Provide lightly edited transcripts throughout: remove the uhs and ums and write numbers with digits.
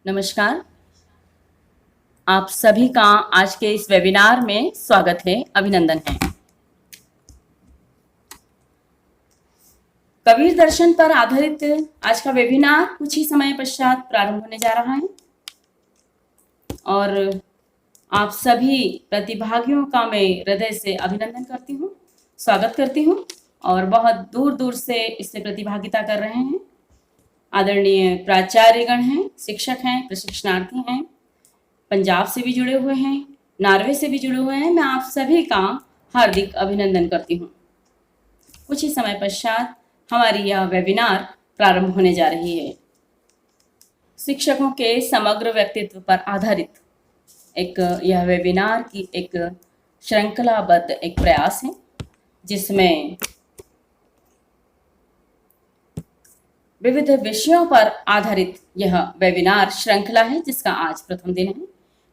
नमस्कार। आप सभी का आज के इस वेबिनार में स्वागत है, अभिनंदन है। कबीर दर्शन पर आधारित आज का वेबिनार कुछ ही समय पश्चात प्रारंभ होने जा रहा है और आप सभी प्रतिभागियों का मैं हृदय से अभिनंदन करती हूँ, स्वागत करती हूँ और बहुत दूर दूर से इससे प्रतिभागिता कर रहे हैं। आदरणीय प्राचार्यगण हैं, शिक्षक हैं, प्रशिक्षणार्थी हैं, पंजाब से भी जुड़े हुए हैं, नॉर्वे से भी जुड़े हुए हैं। मैं आप सभी का हार्दिक अभिनंदन करती हूँ। कुछ ही समय पश्चात हमारी यह वेबिनार प्रारंभ होने जा रही है। शिक्षकों के समग्र व्यक्तित्व पर आधारित यह वेबिनार की एक श्रृंखलाबद्ध एक प्रयास है, जिसमें विविध विषयों पर आधारित यह वेबिनार श्रृंखला है, जिसका आज प्रथम दिन है।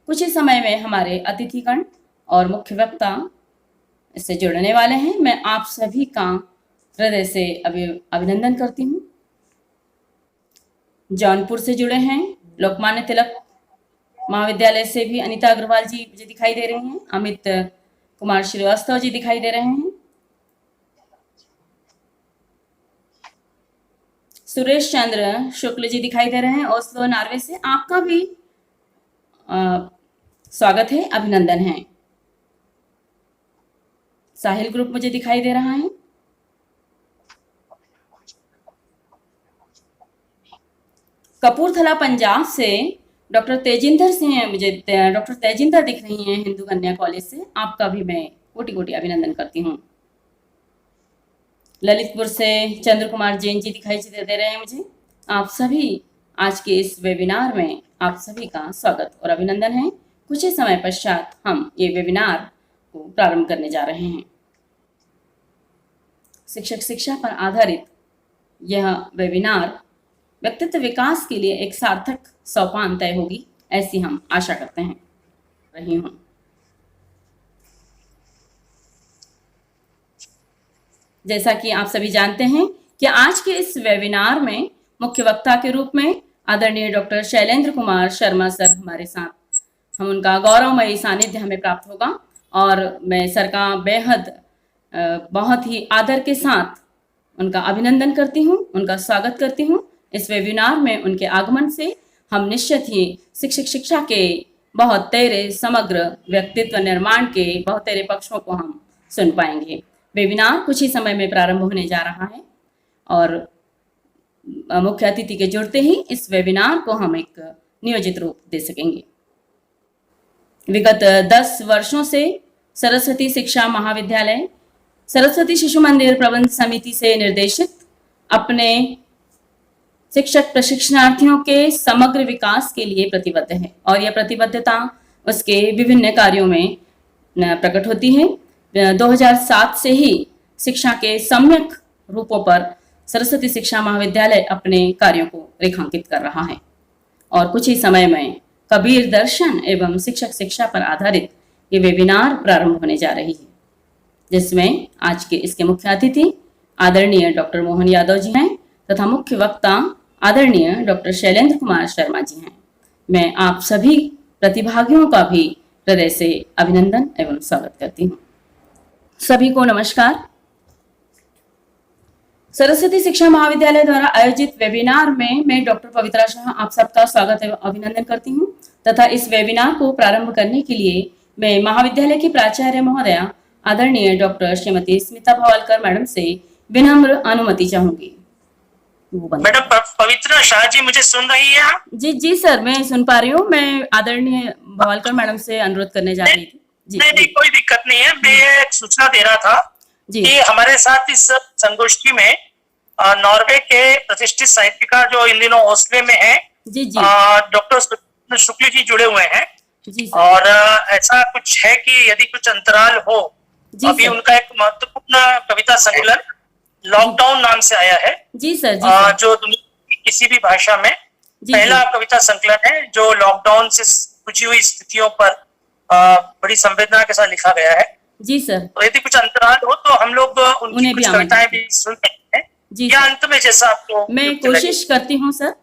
कुछ ही समय में हमारे अतिथिगण और मुख्य वक्ता इससे जुड़ने वाले हैं। मैं आप सभी का हृदय से अभिनंदन करती हूँ। जौनपुर से जुड़े हैं लोकमान्य तिलक महाविद्यालय से भी अनीता अग्रवाल जी मुझे दिखाई दे रहे हैं। अमित कुमार श्रीवास्तव जी दिखाई दे रहे हैं। सुरेश चंद्र शुक्ल जी दिखाई दे रहे हैं ओस्लो नॉर्वे से। आपका भी स्वागत है, अभिनंदन है। साहिल ग्रुप मुझे दिखाई दे रहा है। कपूरथला पंजाब से डॉक्टर तेजिंदर सिंह, मुझे डॉक्टर तेजिंदर दिख रही हैं हिंदू कन्या कॉलेज से। आपका भी मैं कोटि कोटि अभिनंदन करती हूँ। ललितपुर से चंद्र कुमार जैन जी दिखाई दे रहे हैं मुझे। आप सभी आज के इस वेबिनार में आप सभी का स्वागत और अभिनंदन है। कुछ ही समय पश्चात हम ये वेबिनार को प्रारंभ करने जा रहे हैं। शिक्षक शिक्षा पर आधारित यह वेबिनार व्यक्तित्व विकास के लिए एक सार्थक सोपान तय होगी, ऐसी हम आशा करते हैं। रही हूँ जैसा कि आप सभी जानते हैं कि आज के इस वेबिनार में मुख्य वक्ता के रूप में आदरणीय डॉक्टर शैलेंद्र कुमार शर्मा सर हमारे साथ, हम उनका गौरवमयी सानिध्य हमें प्राप्त होगा और मैं सर का बेहद बहुत ही आदर के साथ उनका अभिनंदन करती हूँ, उनका स्वागत करती हूँ। इस वेबिनार में उनके आगमन से हम निश्चित ही शिक्षक शिक्षा के बहुत तेरे समग्र व्यक्तित्व निर्माण के बहुत तेरे पक्षों को हम सुन पाएंगे। वेबिनार कुछ ही समय में प्रारंभ होने जा रहा है और मुख्य अतिथि के जुड़ते ही इस वेबिनार को हम एक नियोजित रूप दे सकेंगे। विगत 10 वर्षों से सरस्वती शिक्षा महाविद्यालय सरस्वती शिशु मंदिर प्रबंध समिति से निर्देशित अपने शिक्षक प्रशिक्षणार्थियों के समग्र विकास के लिए प्रतिबद्ध है और यह प्रतिबद्धता उसके विभिन्न कार्यों में प्रकट होती है। 2007 से ही शिक्षा के सम्यक रूपों पर सरस्वती शिक्षा महाविद्यालय अपने कार्यों को रेखांकित कर रहा है और कुछ ही समय में कबीर दर्शन एवं शिक्षक शिक्षा पर आधारित ये वेबिनार प्रारंभ होने जा रही है, जिसमें आज के इसके मुख्य अतिथि आदरणीय डॉक्टर मोहन यादव जी हैं तथा मुख्य वक्ता आदरणीय डॉक्टर शैलेंद्र कुमार शर्मा जी हैं। मैं आप सभी प्रतिभागियों का भी हृदय से अभिनंदन एवं स्वागत करती हूँ। सभी को नमस्कार। सरस्वती शिक्षा महाविद्यालय द्वारा आयोजित वेबिनार में मैं डॉक्टर पवित्रा शाह आप सबका स्वागत एवं अभिनंदन करती हूँ तथा इस वेबिनार को प्रारंभ करने के लिए मैं महाविद्यालय की प्राचार्य महोदया आदरणीय डॉक्टर श्रीमती स्मिता भवालकर मैडम से विनम्र अनुमति चाहूंगी। मैडम पवित्रा शाह जी मुझे सुन रही है? जी सर, मैं सुन पा रही हूँ। मैं आदरणीय भवालकर मैडम से अनुरोध करने जा रही थी। नहीं, कोई दिक्कत नहीं है। मैं एक सूचना दे रहा था कि हमारे साथ इस संगोष्ठी में नॉर्वे के प्रतिष्ठित साहित्यकार जो इन दिनों ओस्लो में है डॉक्टर शुक्ल जी जुड़े हुए हैं और ऐसा कुछ है कि यदि कुछ अंतराल हो, अभी उनका एक महत्वपूर्ण कविता संकलन लॉकडाउन नाम से आया है जी सर, जो दुनिया की किसी भी भाषा में पहला कविता संकलन है जो लॉकडाउन से गुजरी हुई स्थितियों पर बड़ी संवेदना के साथ लिखा गया है जी सर। तो यदि कुछ अंतराल हो तो हम लोग उनकी कुछ कविताएं भी सुन सकते हैं या अंत में जैसा आपको मैं कोशिश करती हूँ सर।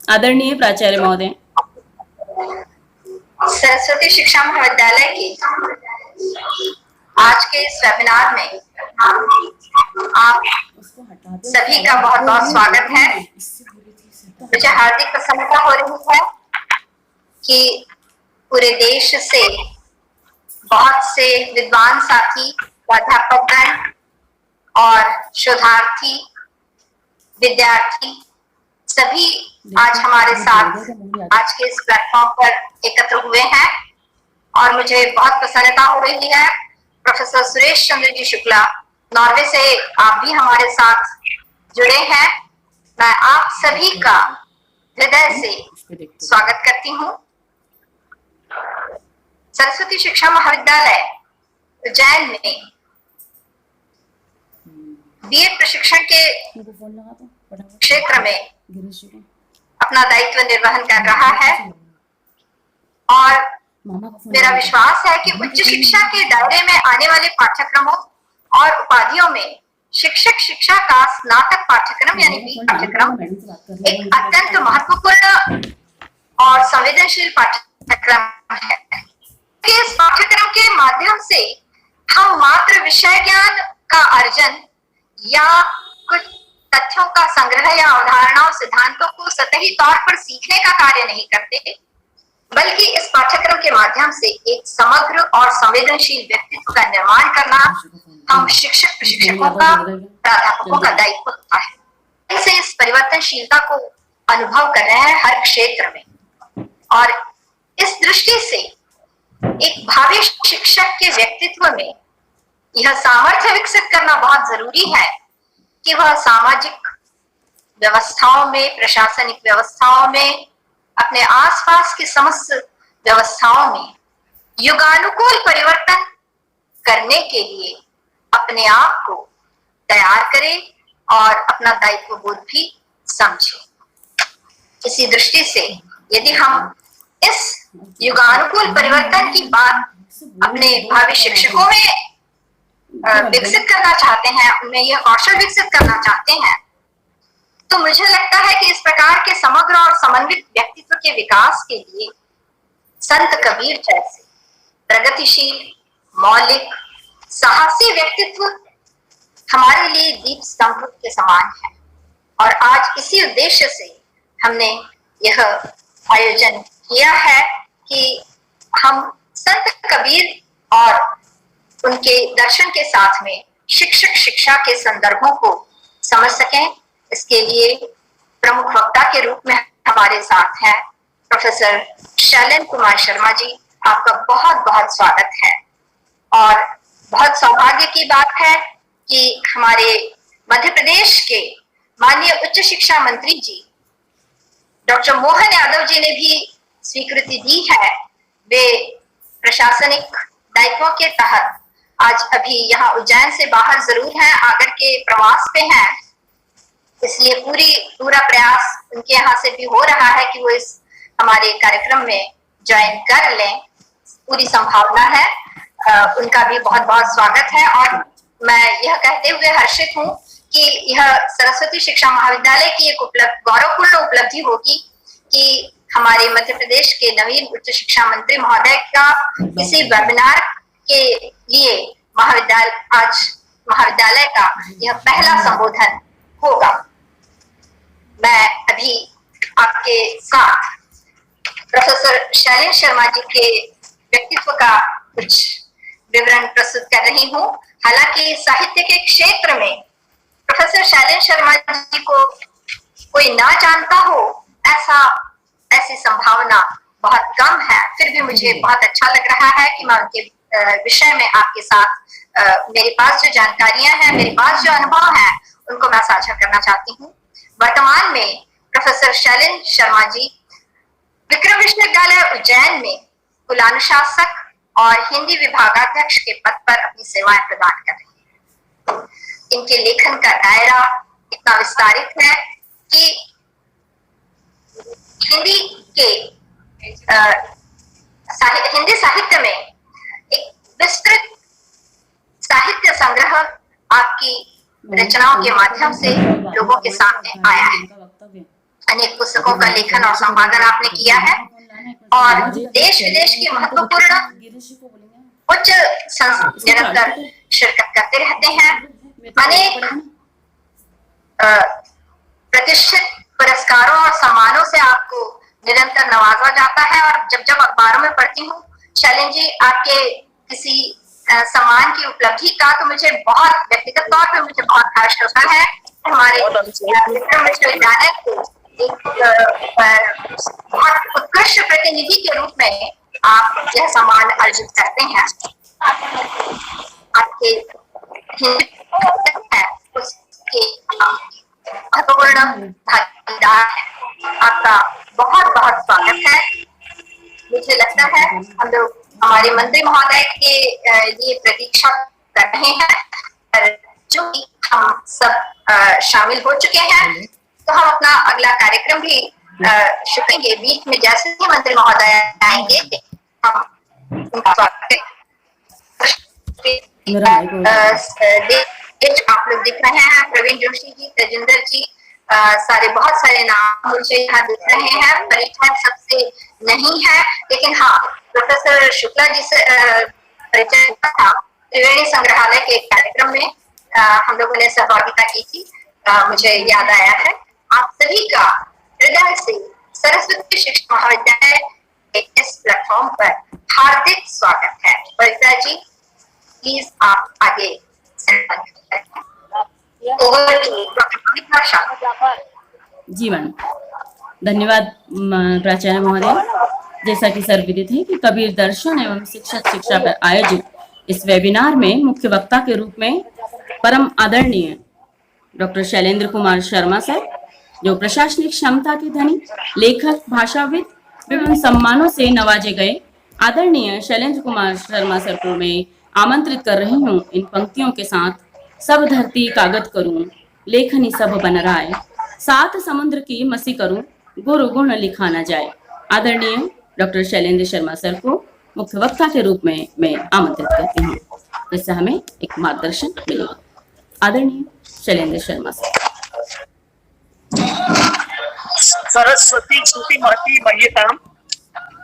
आदरणीय प्राचार्य महोदय। सरस्वती शिक्षा महाविद्यालय की आज के इस वेबिनार में आप सभी का बहुत बहुत स्वागत है। मुझे हार्दिक प्रसन्नता हो रही है कि पूरे देश से बहुत से विद्वान साथी, प्राध्यापकगण और शोधार्थी, विद्यार्थी सभी आज हमारे साथ आज के इस प्लेटफॉर्म पर एकत्र हुए हैं और मुझे बहुत प्रसन्नता हो रही है। प्रोफेसर सुरेश चंद्र जी शुक्ला नॉर्वे से आप भी हमारे साथ जुड़े हैं। मैं आप सभी का हृदय से स्वागत करती हूँ। सरस्वती शिक्षा महाविद्यालय उज्जैन में बीएड प्रशिक्षण के क्षेत्र में अपना दायित्व निर्वहन कर रहा है और मेरा विश्वास है कि उच्च शिक्षा के दायरे में आने वाले पाठ्यक्रमों और उपाधियों में शिक्षक शिक्षा का स्नातक पाठ्यक्रम यानी बी पाठ्यक्रम एक अत्यंत महत्वपूर्ण और संवेदनशील पाठ्यक्रम है। इस पाठ्यक्रम के माध्यम से हम मात्र विषय ज्ञान का अर्जन या कुछ तथ्यों का संग्रह या अवधारणाओं सिद्धांतों को सतही तौर पर सीखने का कार्य नहीं करते, बल्कि इस पाठ्यक्रम के माध्यम से एक समग्र और संवेदनशील व्यक्तित्व का निर्माण करना हम शिक्षक प्रशिक्षकों का, प्राध्यापकों का दायित्व होता है। इसे इस परिवर्तनशीलता को अनुभव कर रहे हैं हर क्षेत्र में और इस दृष्टि से एक भावी शिक्षक के व्यक्तित्व में यह सामर्थ्य विकसित करना बहुत जरूरी है कि वह सामाजिक व्यवस्थाओं में, प्रशासनिक व्यवस्थाओं में, अपने आसपास की समस्त व्यवस्थाओं में युगानुकूल परिवर्तन करने के लिए अपने आप को तैयार करे और अपना दायित्व बोध भी समझे। इसी दृष्टि से यदि हम इस युगानुकूल परिवर्तन की बात अपने भावी शिक्षकों में विकसित करना चाहते हैं, उनमें यह कौशल विकसित करना चाहते हैं, तो मुझे लगता है कि इस प्रकार के समग्र और समन्वित व्यक्तित्व के विकास के लिए संत कबीर जैसे प्रगतिशील, मौलिक, साहसी व्यक्तित्व हमारे लिए दीप स्तंभ के समान है। और आज इसी उद्देश्य से हमने यह आयोजन किया है कि हम संत कबीर और उनके दर्शन के साथ में शिक्षक शिक्षा के संदर्भों को समझ सकें। इसके लिए प्रमुख वक्ता के रूप में हमारे साथ हैं प्रोफेसर शैलेंद्र कुमार शर्मा जी। आपका बहुत बहुत स्वागत है और बहुत सौभाग्य की बात है कि हमारे मध्य प्रदेश के माननीय उच्च शिक्षा मंत्री जी डॉक्टर मोहन यादव जी ने भी स्वीकृति दी है। वे प्रशासनिक दायित्वों के तहत आज अभी यहाँ उज्जैन से बाहर जरूर हैं, आगर के प्रवास पे हैं, इसलिए पूरा प्रयास उनके यहाँ से भी हो रहा है कि वो इस हमारे कार्यक्रम में ज्वाइन कर लें। पूरी संभावना है। उनका भी बहुत बहुत स्वागत है और मैं यह कहते हुए हर्षित हूँ कि यह सरस्वती शिक्षा महाविद्यालय की एक गौरवपूर्ण उपलब्धि होगी कि हमारे मध्य प्रदेश के नवीन उच्च शिक्षा मंत्री महोदय का किसी वेबिनार के लिए महाविद्यालय का यह पहला संबोधन होगा। मैं अभी आपके साथ प्रोफेसर शैलेंद्र शर्मा जी के व्यक्तित्व का कुछ विवरण प्रस्तुत कर रही हूँ। हालांकि साहित्य के क्षेत्र में प्रोफेसर शैलेंद्र शर्मा जी को कोई ना जानता हो ऐसी संभावना बहुत कम है, फिर भी मुझे बहुत अच्छा लग रहा है कि मैं उनके विषय में आपके साथ मेरे पास जो जानकारियां हैं, मेरे पास जो अनुभव है, उनको मैं साझा करना चाहती हूँ। वर्तमान में प्रोफेसर शैलेंद्र शर्मा जी विक्रम विश्वविद्यालय उज्जैन में कुलानुशासक और हिंदी विभागाध्यक्ष के पद पर अपनी सेवाएं प्रदान कर रहे हैं। इनके लेखन का दायरा इतना विस्तारित है कि हिंदी साहित्य में एक विस्तृत साहित्य संग्रह आपकी रचनाओं के माध्यम से लोगों के सामने आया है। अनेक पुस्तकों का लेखन और संपादन आपने किया है और देश विदेश की महत्वपूर्ण उच्च निरंतर शिरकत करते रहते हैं। अनेक प्रतिष्ठित पुरस्कारों और सम्मानों से आपको निरंतर नवाजा जाता है और जब जब अखबारों में पढ़ती हूँ शैलेंद्र जी आपके किसी सम्मान की उपलब्धि का, तो मुझे बहुत व्यक्तिगत तौर पे मुझे बहुत हर्ष है। हमारे विश्वविद्यालय को एक बहुत उत्कृष्ट प्रतिनिधि के रूप में आप यह सम्मान अर्जित करते हैं। आपके उसके महत्वपूर्ण भागीदार है। आपका बहुत बहुत स्वागत है। मुझे लगता है हम लोग हमारे मंत्री महोदय के लिए प्रतीक्षा कर रहे हैं, जो हम सब शामिल हो चुके हैं, तो हम अपना अगला कार्यक्रम भी शुरू के बीच में जैसे ही मंत्री महोदय आएंगे हम उनका स्वागत आप लोग दिख रहे हैं, प्रवीण जोशी जी, तेजिंदर जी, बहुत सारे नाम मुझे यहाँ दिख रहे हैं। परिचय सबसे नहीं है, लेकिन हाँ प्रोफेसर शुक्ला जी से परिचय था। त्रिवेणी संग्रहालय के कार्यक्रम में हम लोगों ने सहभागिता की थी, मुझे याद आया है। आप सभी का हृदय से सरस्वती शिक्षा महाविद्यालय के इस प्लेटफॉर्म पर हार्दिक स्वागत है। परिता जी प्लीज आप आगे। जी मैडम, धन्यवाद प्राचार्य महोदय। जैसा कि सर्व विदित है कि कबीर दर्शन एवं शिक्षा पर आयोजित इस वेबिनार में मुख्य वक्ता के रूप में परम आदरणीय डॉक्टर शैलेंद्र कुमार शर्मा सर, जो प्रशासनिक क्षमता के धनी, लेखक, भाषाविद, विभिन्न सम्मानों से नवाजे गए आदरणीय शैलेंद्र कुमार शर्मा सर को मैं आमंत्रित कर रही हूँ इन पंक्तियों के साथ। सब धरती कागज करूं, लेखनी सब बन राय, सात समुद्र की मसी करूं, गुरु गुण लिखा न जाए। आदरणीय डॉक्टर शैलेंद्र शर्मा सर को मुख्य वक्ता के रूप में मैं आमंत्रित करती हूँ, जिससे हमें एक मार्गदर्शन मिलेगा। आदरणीय शैलेंद्र शर्मा सर। सरस्वती श्रुति महती मह्यताम।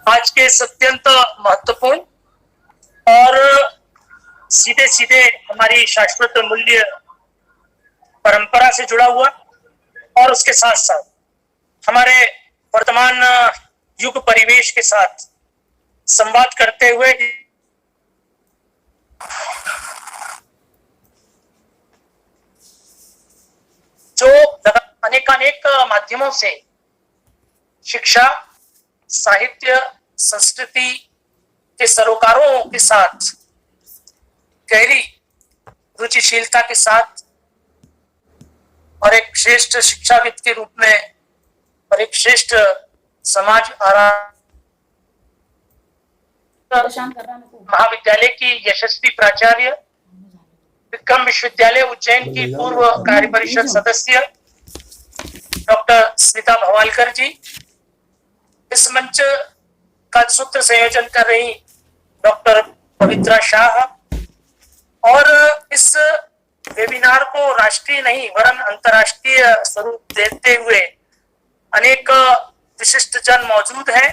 आज के अत्यंत महत्वपूर्ण और सीधे सीधे हमारी शाश्वत मूल्य परंपरा से जुड़ा हुआ और उसके साथ साथ हमारे वर्तमान युग परिवेश के साथ संवाद करते हुए जो अनेकानेक माध्यमों से शिक्षा, साहित्य, संस्कृति के सरोकारों के साथ गहरी रुचिशीलता के साथ और एक श्रेष्ठ शिक्षाविद के रूप में और एक श्रेष्ठ समाज महाविद्यालय की यशस्वी प्राचार्य, विक्रम विश्वविद्यालय उज्जैन की पूर्व कार्य परिषद सदस्य डॉक्टर स्मिता भवालकर जी, इस मंच का सूत्र संयोजन कर रही डॉक्टर पवित्रा शाह और इस वेबिनार को राष्ट्रीय नहीं वरन अंतर्राष्ट्रीय स्वरूप देते हुए अनेक विशिष्ट जन मौजूद हैं।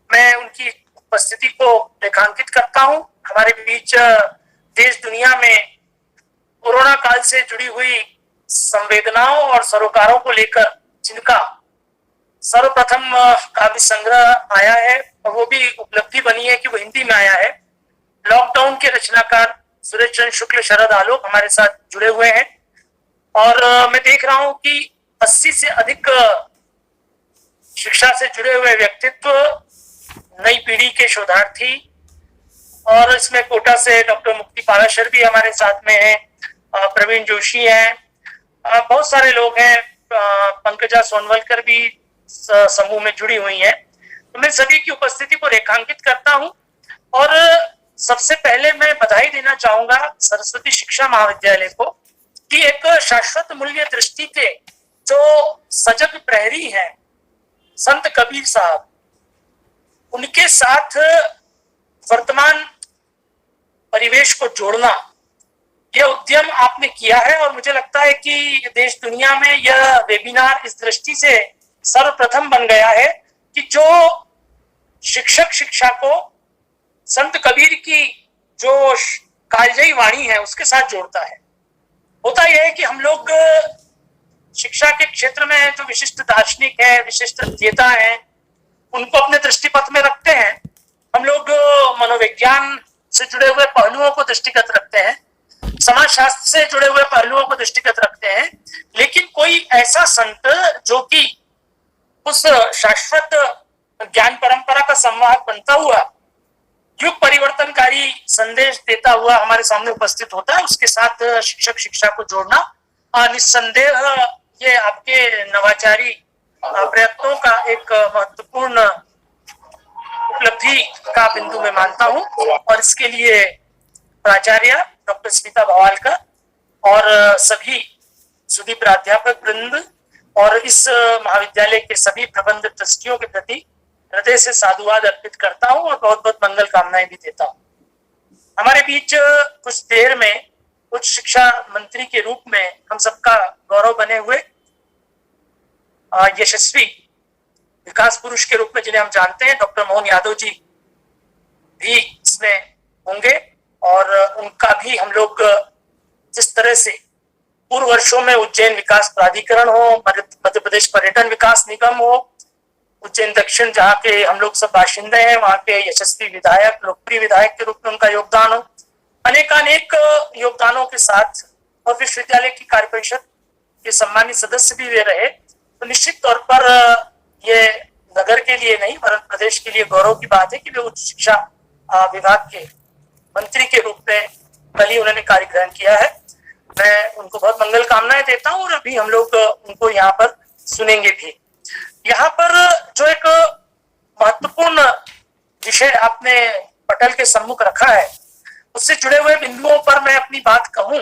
मैं उनकी उपस्थिति को रेखांकित करता हूं। हमारे बीच देश दुनिया में कोरोना काल से जुड़ी हुई संवेदनाओं और सरोकारों को लेकर जिनका सर्वप्रथम काव्य संग्रह आया है और वो भी उपलब्धि बनी है कि वो हिंदी में आया है, लॉकडाउन के रचनाकार सूरज चंद्र शुक्ल शरद आलोक हमारे साथ जुड़े हुए हैं। और मैं देख रहा हूं कि 80 से अधिक शिक्षा से जुड़े हुए व्यक्तित्व, नई पीढ़ी के शोधार्थी, और इसमें कोटा से डॉक्टर मुक्ति पाराशर भी हमारे साथ में हैं, प्रवीण जोशी हैं, बहुत सारे लोग हैं, पंकजा सोनवलकर भी समूह में जुड़ी हुई हैं। तो मैं सभी की उपस्थिति को रेखांकित करता हूं और सबसे पहले मैं बधाई देना चाहूंगा सरस्वती शिक्षा महाविद्यालय को कि एक शाश्वत मूल्य दृष्टि के जो सजग प्रहरी हैं संत कबीर साहब, उनके साथ वर्तमान परिवेश को जोड़ना, यह उद्यम आपने किया है और मुझे लगता है कि देश दुनिया में यह वेबिनार इस दृष्टि से सर्वप्रथम बन गया है कि जो शिक्षक शिक्षा को संत कबीर की जो कालजयी वाणी है उसके साथ जोड़ता है। होता यह है कि हम लोग शिक्षा के क्षेत्र में जो विशिष्ट दार्शनिक है, विशिष्ट नेता है, उनको अपने दृष्टिपथ में रखते हैं। हम लोग मनोविज्ञान से जुड़े हुए पहलुओं को दृष्टिगत रखते हैं, समाजशास्त्र से जुड़े हुए पहलुओं को दृष्टिगत रखते हैं, लेकिन कोई ऐसा संत जो कि उस शाश्वत ज्ञान परंपरा का संवाहक बनता हुआ युग परिवर्तनकारी संदेश देता हुआ हमारे सामने उपस्थित होता है, उसके साथ शिक्षक शिक्षा को जोड़ना निस्संदेह ये आपके नवाचारी प्रयत्नों का एक महत्वपूर्ण उपलब्धि का बिंदु मैं मानता हूं। और इसके लिए प्राचार्य डॉक्टर स्मिता भवालकर और सभी सुधी प्राध्यापक वृंद और इस महाविद्यालय के सभी प्रबंध ट्रस्टियों के प्रति हृदय से साधुवाद अर्पित करता हूं और बहुत बहुत मंगल कामनाएं भी देता हूं। हमारे बीच कुछ देर में उच्च शिक्षा मंत्री के रूप में हम सबका गौरव बने हुए यशस्वी विकास पुरुष के रूप में जिन्हें हम जानते हैं डॉक्टर मोहन यादव जी भी इसमें होंगे। और उनका भी हम लोग जिस तरह से पूर्व वर्षों में उज्जैन विकास प्राधिकरण हो, मध्य प्रदेश पर्यटन विकास निगम हो, उज्जैन दक्षिण जहाँ के हम लोग सब बाशिंदे हैं वहां के यशस्वी विधायक, लोकप्रिय विधायक के रूप में उनका योगदान हो, अनेकानेक योगदानों के साथ और विश्वविद्यालय की कार्य परिषद के सम्मानित सदस्य भी वे रहे, तो निश्चित तौर पर ये नगर के लिए नहीं वरन प्रदेश के लिए गौरव की बात है कि वे उच्च शिक्षा विभाग के मंत्री के रूप में कल ही उन्होंने कार्य ग्रहण किया है। मैं उनको बहुत मंगल कामनाएं देता हूं और अभी हम लोग उनको यहाँ पर सुनेंगे भी। यहाँ पर जो एक महत्वपूर्ण विषय आपने पटल के सम्मुख रखा है उससे जुड़े हुए बिंदुओं पर मैं अपनी बात कहूं,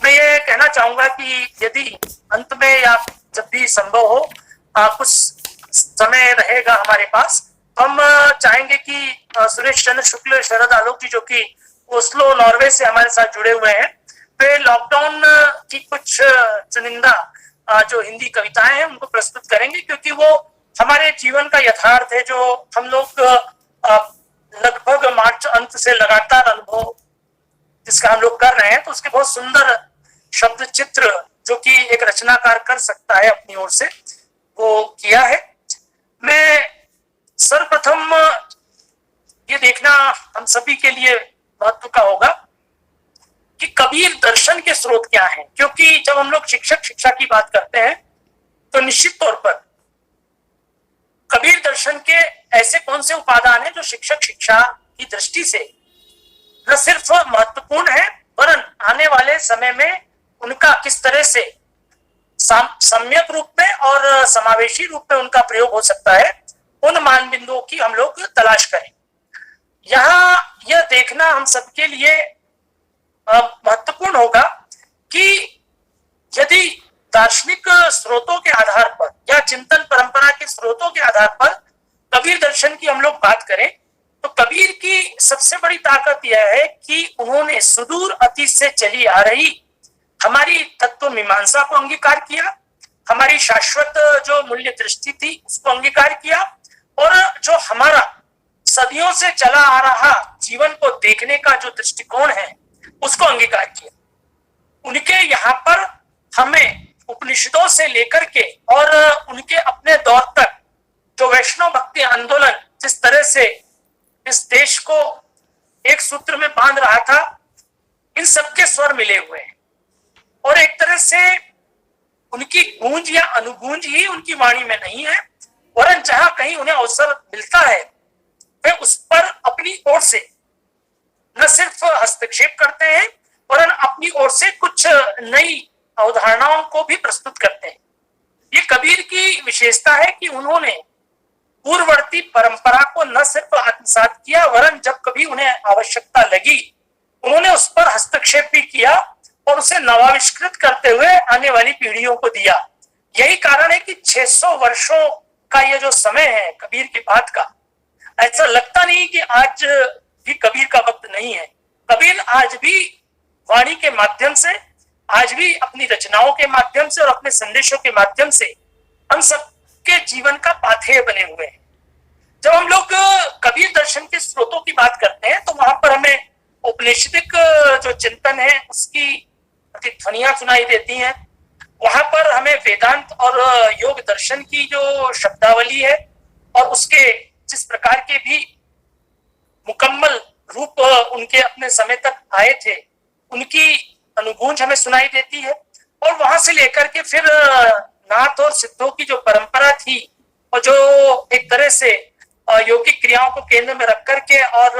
मैं ये कहना चाहूंगा कि यदि अंत में या जब भी संभव हो कुछ समय रहेगा हमारे पास, हम चाहेंगे कि सुरेश चंद्र शुक्ल शरद आलोक जी जो कि ओस्लो नॉर्वे से हमारे साथ जुड़े हुए हैं, वे लॉकडाउन की कुछ चुनिंदा जो हिंदी कविताएं हैं उनको प्रस्तुत करेंगे, क्योंकि वो हमारे जीवन का यथार्थ है जो हम लोग लगभग मार्च अंत से लगातार अनुभव जिसका हम लोग कर रहे हैं। तो उसके बहुत सुंदर शब्द चित्र जो कि एक रचनाकार कर सकता है अपनी ओर से वो किया है। मैं सर्वप्रथम ये देखना हम सभी के लिए महत्व का होगा कि कबीर दर्शन के स्रोत क्या हैं, क्योंकि जब हम लोग शिक्षक शिक्षा की बात करते हैं तो निश्चित तौर पर कबीर दर्शन के ऐसे कौन से उपादान हैं जो शिक्षक शिक्षा की दृष्टि से न सिर्फ महत्वपूर्ण है वरन आने वाले समय में उनका किस तरह से सम्यक रूप में और समावेशी रूप में उनका प्रयोग हो सकता है, उन मान बिंदुओं की हम लोग तलाश करें। यहाँ यह देखना हम सबके लिए महत्वपूर्ण होगा कि यदि दार्शनिक स्रोतों के आधार पर या चिंतन परंपरा के स्रोतों के आधार पर कबीर दर्शन की हम लोग बात करें तो कबीर की सबसे बड़ी ताकत यह है कि उन्होंने सुदूर अतीत से चली आ रही हमारी तत्व मीमांसा को अंगीकार किया, हमारी शाश्वत जो मूल्य दृष्टि थी उसको अंगीकार किया और जो हमारा सदियों से चला आ रहा जीवन को देखने का जो दृष्टिकोण है उसको अंगीकार किया। उनके यहाँ पर हमें उपनिषदों से लेकर के और उनके अपने दौर तक जो वैष्णव भक्ति आंदोलन जिस तरह से इस देश को एक सूत्र में बांध रहा था, इन सबके स्वर मिले हुए हैं और एक तरह से उनकी गूंज या अनुगूंज ही उनकी वाणी में नहीं है, वरन जहां कहीं उन्हें अवसर मिलता है वे उस पर अपनी ओर से न सिर्फ हस्तक्षेप करते हैं वरन अपनी ओर से कुछ नई अवधारणाओं को भी प्रस्तुत करते हैं। ये कबीर की विशेषता है कि उन्होंने पूर्ववर्ती परंपरा को न सिर्फ आत्मसात किया वरन जब कभी उन्हें आवश्यकता लगी उन्होंने उस पर हस्तक्षेप भी किया और उसे नवाविष्कृत करते हुए आने वाली पीढ़ियों को दिया। यही कारण है कि 600 वर्षों का ये जो समय है कबीर के बाद का, ऐसा लगता नहीं कि आज भी कबीर का वक्त नहीं है। कबीर आज भी वाणी के माध्यम से, आज भी अपनी रचनाओं के माध्यम से और अपने संदेशों के माध्यम से हम सब के जीवन का पाथेय बने हुए हैं। जब हम लोग कबीर दर्शन के स्रोतों की बात करते हैं तो वहां पर हमें औपनिषदिक जो चिंतन है उसकी प्रतिध्वनियां सुनाई देती हैं। वहां पर हमें वेदांत और योग दर्शन की जो शब्दावली है और उसके जिस प्रकार के भी मुकम्मल रूप उनके अपने समय तक आए थे उनकी अनुभूंज हमें सुनाई देती है। और वहां से लेकर के फिर नाथ और सिद्धों की जो परंपरा थी और जो एक तरह से यौगिक क्रियाओं को केंद्र में रख करके और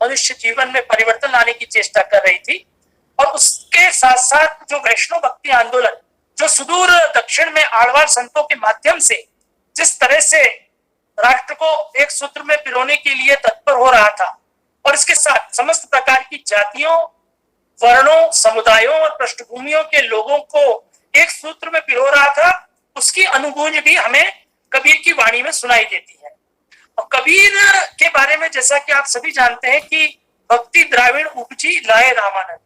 मनुष्य जीवन में परिवर्तन लाने की चेष्टा कर रही थी, और उसके साथ साथ जो वैष्णव भक्ति आंदोलन जो सुदूर दक्षिण में आड़वार संतों के माध्यम से जिस तरह से राष्ट्र को एक सूत्र में पिरोने के लिए तत्पर हो रहा था, और इसके साथ समस्त प्रकार की जातियों, वर्णों, समुदायों और पृष्ठभूमियों के लोगों को एक सूत्र में पिरो रहा था, उसकी अनुभूति भी हमें कबीर की वाणी में सुनाई देती है। और कबीर के बारे में जैसा कि आप सभी जानते हैं कि भक्ति द्राविण उपजी लाए रामानंद,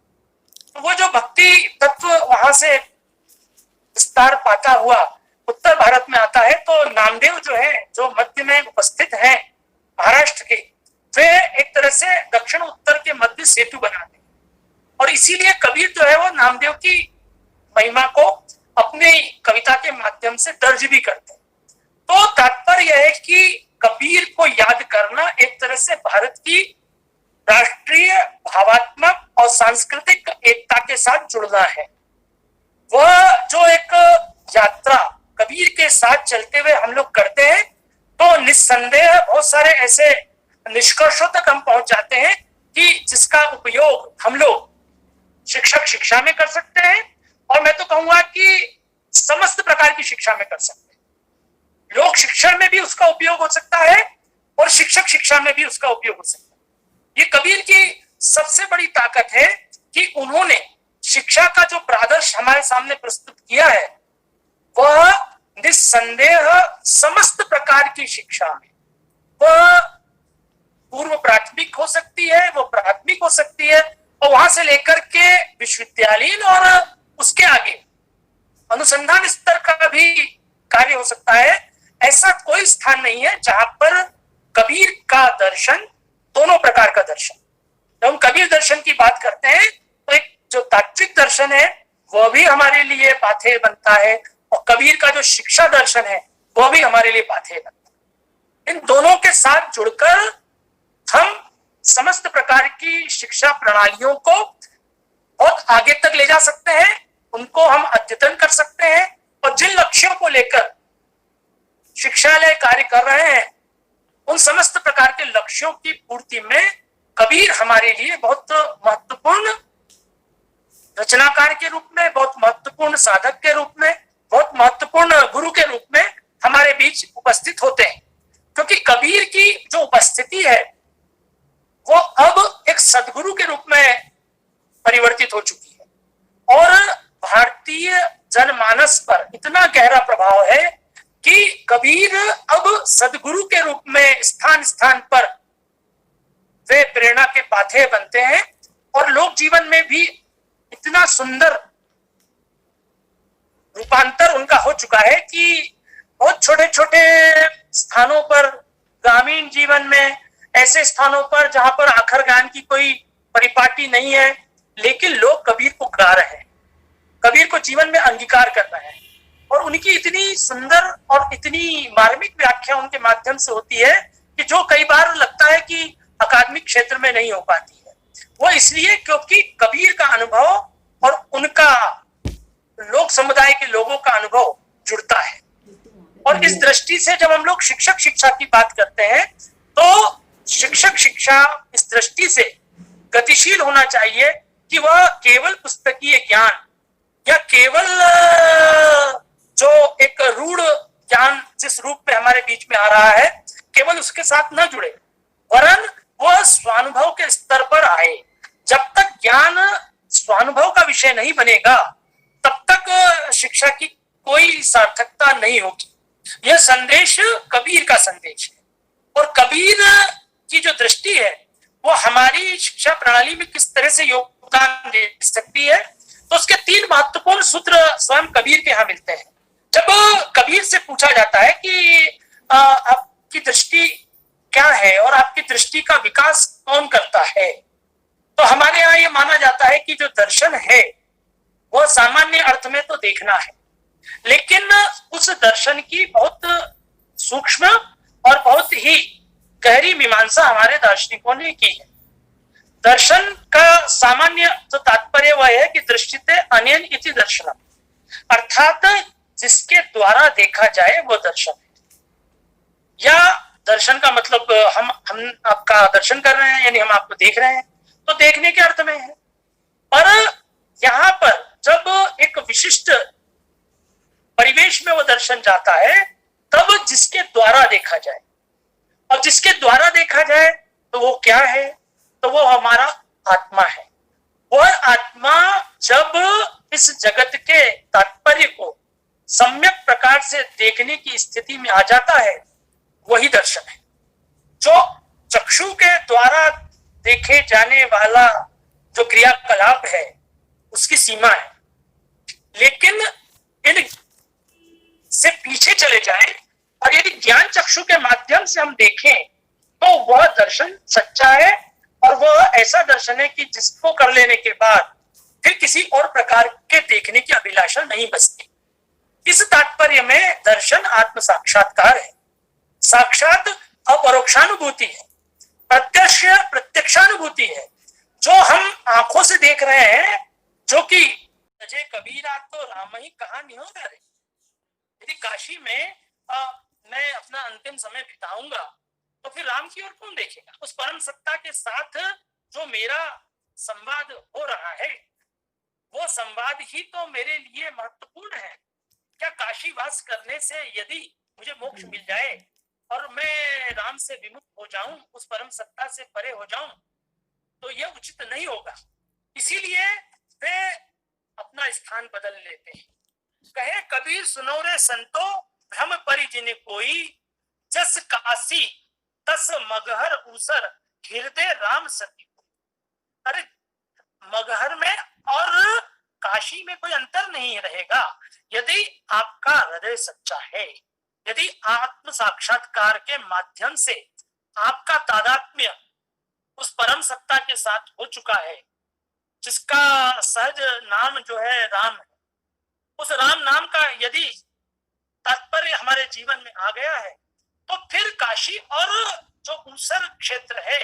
तो वो जो भक्ति तत्व वहां से विस्तार पाता हुआ उत्तर भारत में आता है, तो नामदेव जो है जो मध्य में उपस्थित है महाराष्ट्र के, वे एक तरह से दक्षिण उत्तर के मध्य सेतु बनाते हैं। और इसीलिए कबीर जो है वो नामदेव की महिमा को अपने कविता के माध्यम से दर्ज भी करते हैं। तो तात्पर्य यह है कि कबीर को याद करना एक तरह से भारत की राष्ट्रीय भावात्मक और सांस्कृतिक एकता के साथ जुड़ना है। वह जो एक यात्रा कबीर के साथ चलते हुए हम लोग करते हैं तो निस्संदेह बहुत सारे ऐसे निष्कर्षों तक हम पहुंच जाते हैं कि जिसका उपयोग हम लोग शिक्षक शिक्षा में कर सकते हैं, और मैं तो कहूंगा कि समस्त प्रकार की शिक्षा में कर सकते हैं। लोक शिक्षण में भी उसका उपयोग हो सकता है और शिक्षक शिक्षा में भी उसका उपयोग हो सकता है। ये कबीर की सबसे बड़ी ताकत है कि उन्होंने शिक्षा का जो प्रादर्श हमारे सामने प्रस्तुत किया है वह निस्संदेह समस्त प्रकार की शिक्षा में, वह पूर्व प्राथमिक हो सकती है, वो प्राथमिक हो सकती है, और वहां से लेकर के विश्वविद्यालयीन और उसके आगे अनुसंधान स्तर का भी कार्य हो सकता है। ऐसा कोई स्थान नहीं है जहां पर कबीर का दर्शन, दोनों प्रकार का दर्शन, जब हम कबीर दर्शन की बात करते हैं तो एक जो तात्विक दर्शन है वह भी हमारे लिए पाथेय बनता है, और कबीर का जो शिक्षा दर्शन है वह भी हमारे लिए पाथेय बनता है। इन दोनों के साथ जुड़कर हम समस्त प्रकार की शिक्षा प्रणालियों को बहुत आगे तक ले जा सकते हैं, उनको हम अद्यतन कर सकते हैं, और जिन लक्ष्यों को लेकर शिक्षालय कार्य कर रहे हैं उन समस्त प्रकार के लक्ष्यों की पूर्ति में कबीर हमारे लिए बहुत महत्वपूर्ण रचनाकार के रूप में, बहुत महत्वपूर्ण साधक के रूप में, बहुत महत्वपूर्ण गुरु के रूप में हमारे बीच उपस्थित होते हैं। क्योंकि कबीर की जो उपस्थिति है वो अब एक सदगुरु के रूप में परिवर्तित हो चुकी है, और भारतीय जनमानस पर इतना गहरा प्रभाव है कि कबीर अब सदगुरु के रूप में स्थान स्थान पर वे प्रेरणा के पाथेय बनते हैं, और लोक जीवन में भी इतना सुंदर रूपांतर उनका हो चुका है कि बहुत छोटे छोटे स्थानों पर, ग्रामीण जीवन में, ऐसे स्थानों पर जहां पर आखर गान की कोई परिपाटी नहीं है, लेकिन लोग कबीर को गा रहे हैं, कबीर को जीवन में अंगीकार कर रहे हैं, और उनकी इतनी सुंदर और इतनी मार्मिक व्याख्या उनके माध्यम से होती है कि जो कई बार लगता है कि अकादमिक क्षेत्र में नहीं हो पाती है। वो इसलिए क्योंकि कबीर का अनुभव और उनका लोक समुदाय के लोगों का अनुभव जुड़ता है। और इस दृष्टि से जब हम लोग शिक्षक शिक्षा की बात करते हैं तो शिक्षक शिक्षा इस दृष्टि से गतिशील होना चाहिए कि वह केवल पुस्तकीय ज्ञान या केवल जो एक रूढ़ ज्ञान जिस रूप में हमारे बीच में आ रहा है केवल उसके साथ न जुड़े, वरन वह स्वानुभव के स्तर पर आए। जब तक ज्ञान स्वानुभव का विषय नहीं बनेगा तब तक शिक्षा की कोई सार्थकता नहीं होगी। यह संदेश कबीर का संदेश है, और कबीर की जो दृष्टि है वो हमारी शिक्षा प्रणाली में किस तरह से योगदान दे सकती है, तो उसके 3 महत्वपूर्ण सूत्र स्वयं कबीर के यहाँ मिलते हैं। जब कबीर से पूछा जाता है कि आपकी दृष्टि क्या है और आपकी दृष्टि का विकास कौन करता है। तो हमारे यहाँ ये माना जाता है कि जो दर्शन है वो सामान्य अर्थ में तो देखना है, लेकिन उस दर्शन की बहुत सूक्ष्म और बहुत ही गहरी मीमांसा हमारे दार्शनिकों ने की है। दर्शन का सामान्य तो तात्पर्य वह है कि दृष्टिते अनेन इति दर्शनम, अर्थात जिसके द्वारा देखा जाए वो दर्शन है। या दर्शन का मतलब हम आपका दर्शन कर रहे हैं, यानी हम आपको देख रहे हैं, तो देखने के अर्थ में है। पर यहाँ पर जब एक विशिष्ट परिवेश में वो दर्शन जाता है तब जिसके द्वारा देखा जाए, और जिसके द्वारा देखा जाए तो वो क्या है, तो वो हमारा आत्मा है। वह आत्मा जब इस जगत के तात्पर्य को सम्यक प्रकार से देखने की स्थिति में आ जाता है, वही दर्शन है। जो चक्षु के द्वारा देखे जाने वाला जो क्रियाकलाप है उसकी सीमा है, लेकिन इन से पीछे चले जाएं और यदि ज्ञान चक्षु के माध्यम से हम देखें तो वह दर्शन सच्चा है, और वह ऐसा दर्शन है कि जिसको कर लेने के बाद फिर किसी और प्रकार के देखने की अभिलाषा नहीं बचती। इस तात्पर्य में दर्शन आत्म साक्षात्कार है, साक्षात अपरोक्षानुभूति है, प्रत्यक्ष प्रत्यक्षानुभूति है, जो हम आंखों से देख रहे हैं, जो कि अजय कबीरा तो राम ही कहानी हो रे। यदि काशी में मैं अपना अंतिम समय बिताऊंगा तो फिर राम की ओर कौन देखेगा? उस परम सत्ता के साथ जो मेरा संवाद हो रहा है वो संवाद ही तो मेरे लिए महत्वपूर्ण है। क्या काशी वास करने से यदि मुझे मोक्ष मिल जाए और मैं राम से विमुख हो जाऊं, उस परम सत्ता से परे हो जाऊं, तो यह उचित नहीं होगा। इसीलिए वे अपना स्थान बदल लेते हैं। कहे कबीर सुनो रे संतो भ्रम परिजिन कोई, जस काशी तस मगहर ऊसर हृदय राम सती। अरे मगहर में और काशी में कोई अंतर नहीं रहेगा यदि आपका हृदय सच्चा है, यदि आत्म साक्षात्कार के माध्यम से आपका तादात्म्य उस परम सत्ता के साथ हो चुका है, जिसका सहज नाम जो है राम है। उस राम नाम का यदि तात्पर्य हमारे जीवन में आ गया है तो फिर काशी और जो ऊसर क्षेत्र है,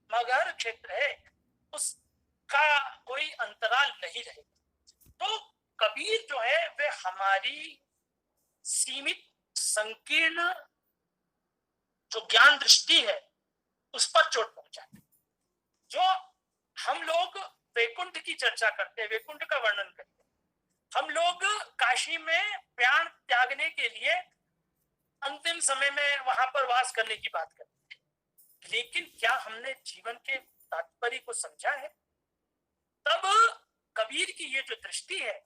मगहर क्षेत्र है, उसका कोई अंतराल नहीं रहेगा। तो कबीर जो है वे हमारी सीमित संकीर्ण जो ज्ञान दृष्टि है उस पर चोट पहुंचाते। जो हम लोग वैकुंठ की चर्चा करते हैं, वैकुंठ का वर्णन करते हैं, हम लोग काशी में प्राण त्यागने के लिए अंतिम समय में वहां पर वास करने की बात करते हैं, लेकिन क्या हमने जीवन के तात्पर्य को समझा है? तब कबीर की ये जो दृष्टि है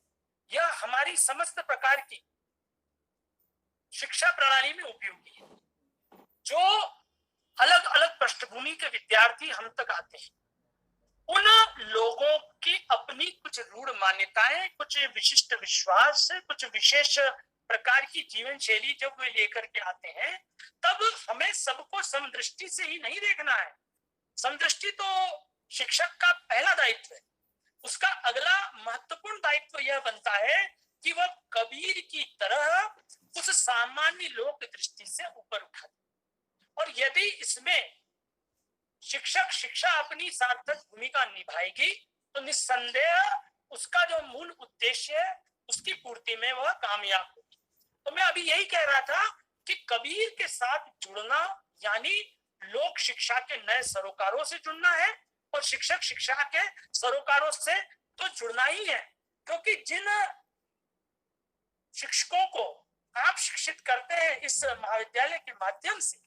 यह हमारी समस्त प्रकार की शिक्षा प्रणाली में उपयोगी है। जो अलग अलग पृष्ठभूमि के विद्यार्थी हम तक आते हैं, उन लोगों की अपनी कुछ रूढ़ मान्यताएं, कुछ विशिष्ट विश्वास, कुछ विशेष प्रकार की जीवन शैली जब वे लेकर के आते हैं, तब हमें सबको समदृष्टि से ही नहीं देखना है। समदृष्टि तो शिक्षक का पहला दायित्व है। उसका अगला महत्वपूर्ण दायित्व यह बनता है कि वह कबीर की तरह उस सामान्य लोक दृष्टि से ऊपर उठा दे। और यदि इसमें शिक्षक शिक्षा अपनी सार्थक भूमिका निभाएगी तो निस्संदेह उसका जो मूल उद्देश्य है उसकी पूर्ति में वह कामयाब होगी। तो मैं अभी यही कह रहा था कि कबीर के साथ जुड़ना यानी लोक शिक्षा के नए सरोकारों से जुड़ना है, और शिक्षक शिक्षा के सरोकारों से तो जुड़ना ही है, क्योंकि जिन शिक्षकों को आप शिक्षित करते हैं इस महाविद्यालय के माध्यम से,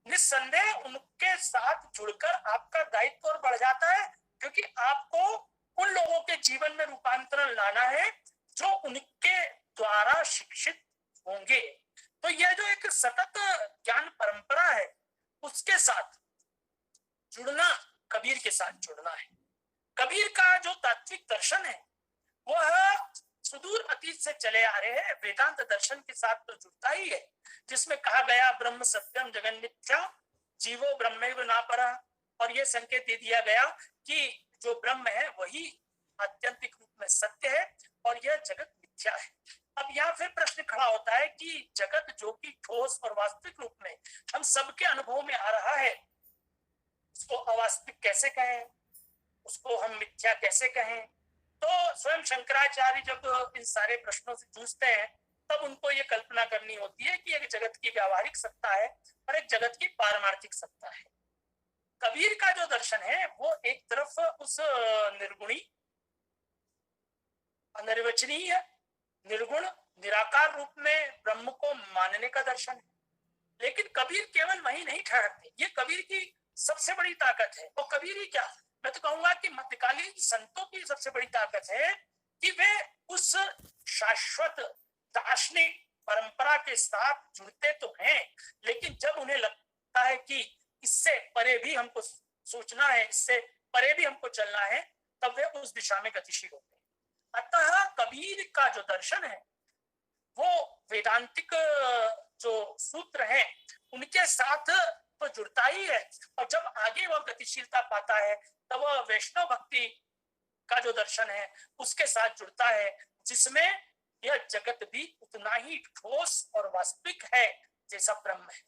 निस्संदेह उनके साथ जुड़कर आपका दायित्व और बढ़ जाता है, क्योंकि आपको उन लोगों के जीवन में रूपांतरण लाना है जो उनके द्वारा शिक्षित होंगे। तो यह जो एक सतत ज्ञान परंपरा है उसके साथ जुड़ना, कबीर के साथ जुड़ना है। कबीर का जो तात्विक दर्शन है वह सुदूर अतीत से चले आ रहे हैं वेदांत दर्शन के साथ तो जुड़ता ही है, जिसमें कहा गया ब्रह्म सत्यम जगन मिथ्या जीवो ब्रह्मैव नापरा, और यह संकेत दे दिया गया कि जो ब्रह्म है वही आत्यंतिक रूप में सत्य है और यह जगत मिथ्या है। अब यहाँ फिर प्रश्न खड़ा होता है कि जगत जो कि ठोस और वास्तविक रूप में हम सबके अनुभव में आ रहा है, उसको अवास्तविक कैसे कहें, उसको हम मिथ्या कैसे कहें? तो स्वयं शंकराचार्य जब इन सारे प्रश्नों से जूझते हैं तब उनको ये कल्पना करनी होती है कि एक जगत की व्यावहारिक सत्ता है और एक जगत की पारमार्थिक सत्ता है। कबीर का जो दर्शन है वो एक तरफ उस निर्गुणी, अनिर्वचनीय, निर्गुण, निराकार रूप में ब्रह्म को मानने का दर्शन है, लेकिन कबीर केवल वही नहीं ठहरते। ये कबीर की सबसे बड़ी ताकत है। और कबीर ही क्या, मैं तो कहूंगा कि मध्यकालीन संतों की सबसे बड़ी ताकत है कि वे उस शाश्वत दार्शनिक परंपरा के साथ जुड़ते तो हैं, लेकिन जब उन्हें लगता है कि इससे परे भी हमको सोचना है, इससे परे भी हमको चलना है, तब वे उस दिशा में गतिशील होते हैं। अतः कबीर का जो दर्शन है वो वेदांतिक जो सूत्र हैं उनके साथ तो जुड़ता ही है, और जब आगे वह गतिशीलता पाता है तब वह वैष्णव भक्ति का जो दर्शन है उसके साथ जुड़ता है, जिसमें यह जगत भी उतना ही ठोस और वास्तविक है जैसा ब्रह्म है।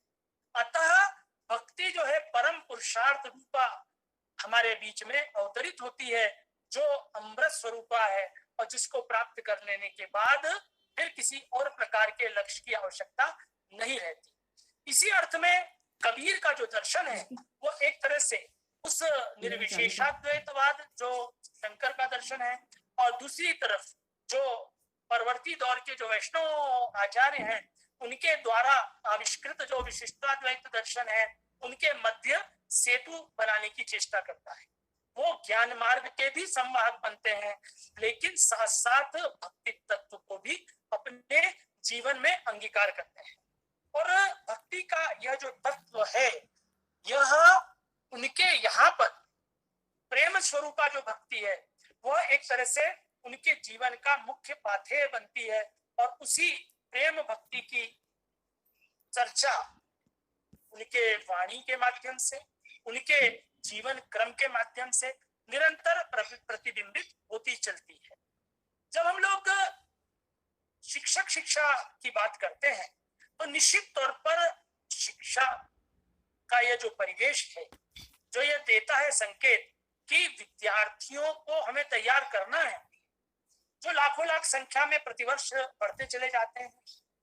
अतः भक्ति जो है परम पुरुषार्थ रूपा हमारे बीच में अवतरित होती है, जो अमृत स्वरूपा है और जिसको प्राप्त कर लेने के बाद फिर किसी और प्रकार के लक्ष्य की आवश्यकता नहीं रहती। इसी अर्थ में कबीर का जो दर्शन है वो एक तरह से उस निर्विशेषाद्वैतवाद जो शंकर का दर्शन है, और दूसरी तरफ जो परवर्ती दौर के जो वैष्णव आचार्य हैं उनके द्वारा आविष्कृत जो विशिष्टाद्वैत दर्शन है उनके मध्य सेतु बनाने की चेष्टा करता है। वो ज्ञान मार्ग के भी संवाहक बनते हैं, लेकिन साथ साथ भक्ति तत्व को भी अपने जीवन में अंगीकार करते हैं। और भक्ति का यह जो तत्व है, यह उनके यहाँ पर प्रेम स्वरूपा जो भक्ति है वह एक तरह से उनके जीवन का मुख्य पाथेय बनती है, और उसी प्रेम भक्ति की चर्चा उनके वाणी के माध्यम से, उनके जीवन क्रम के माध्यम से निरंतर प्रतिबिंबित होती चलती है। जब हम लोग शिक्षक शिक्षा की बात करते हैं तो निश्चित तौर पर शिक्षा का यह जो परिवेश है जो यह देता है संकेत कि विद्यार्थियों को हमें तैयार करना है, जो लाखों लाख संख्या में प्रतिवर्ष बढ़ते चले जाते हैं,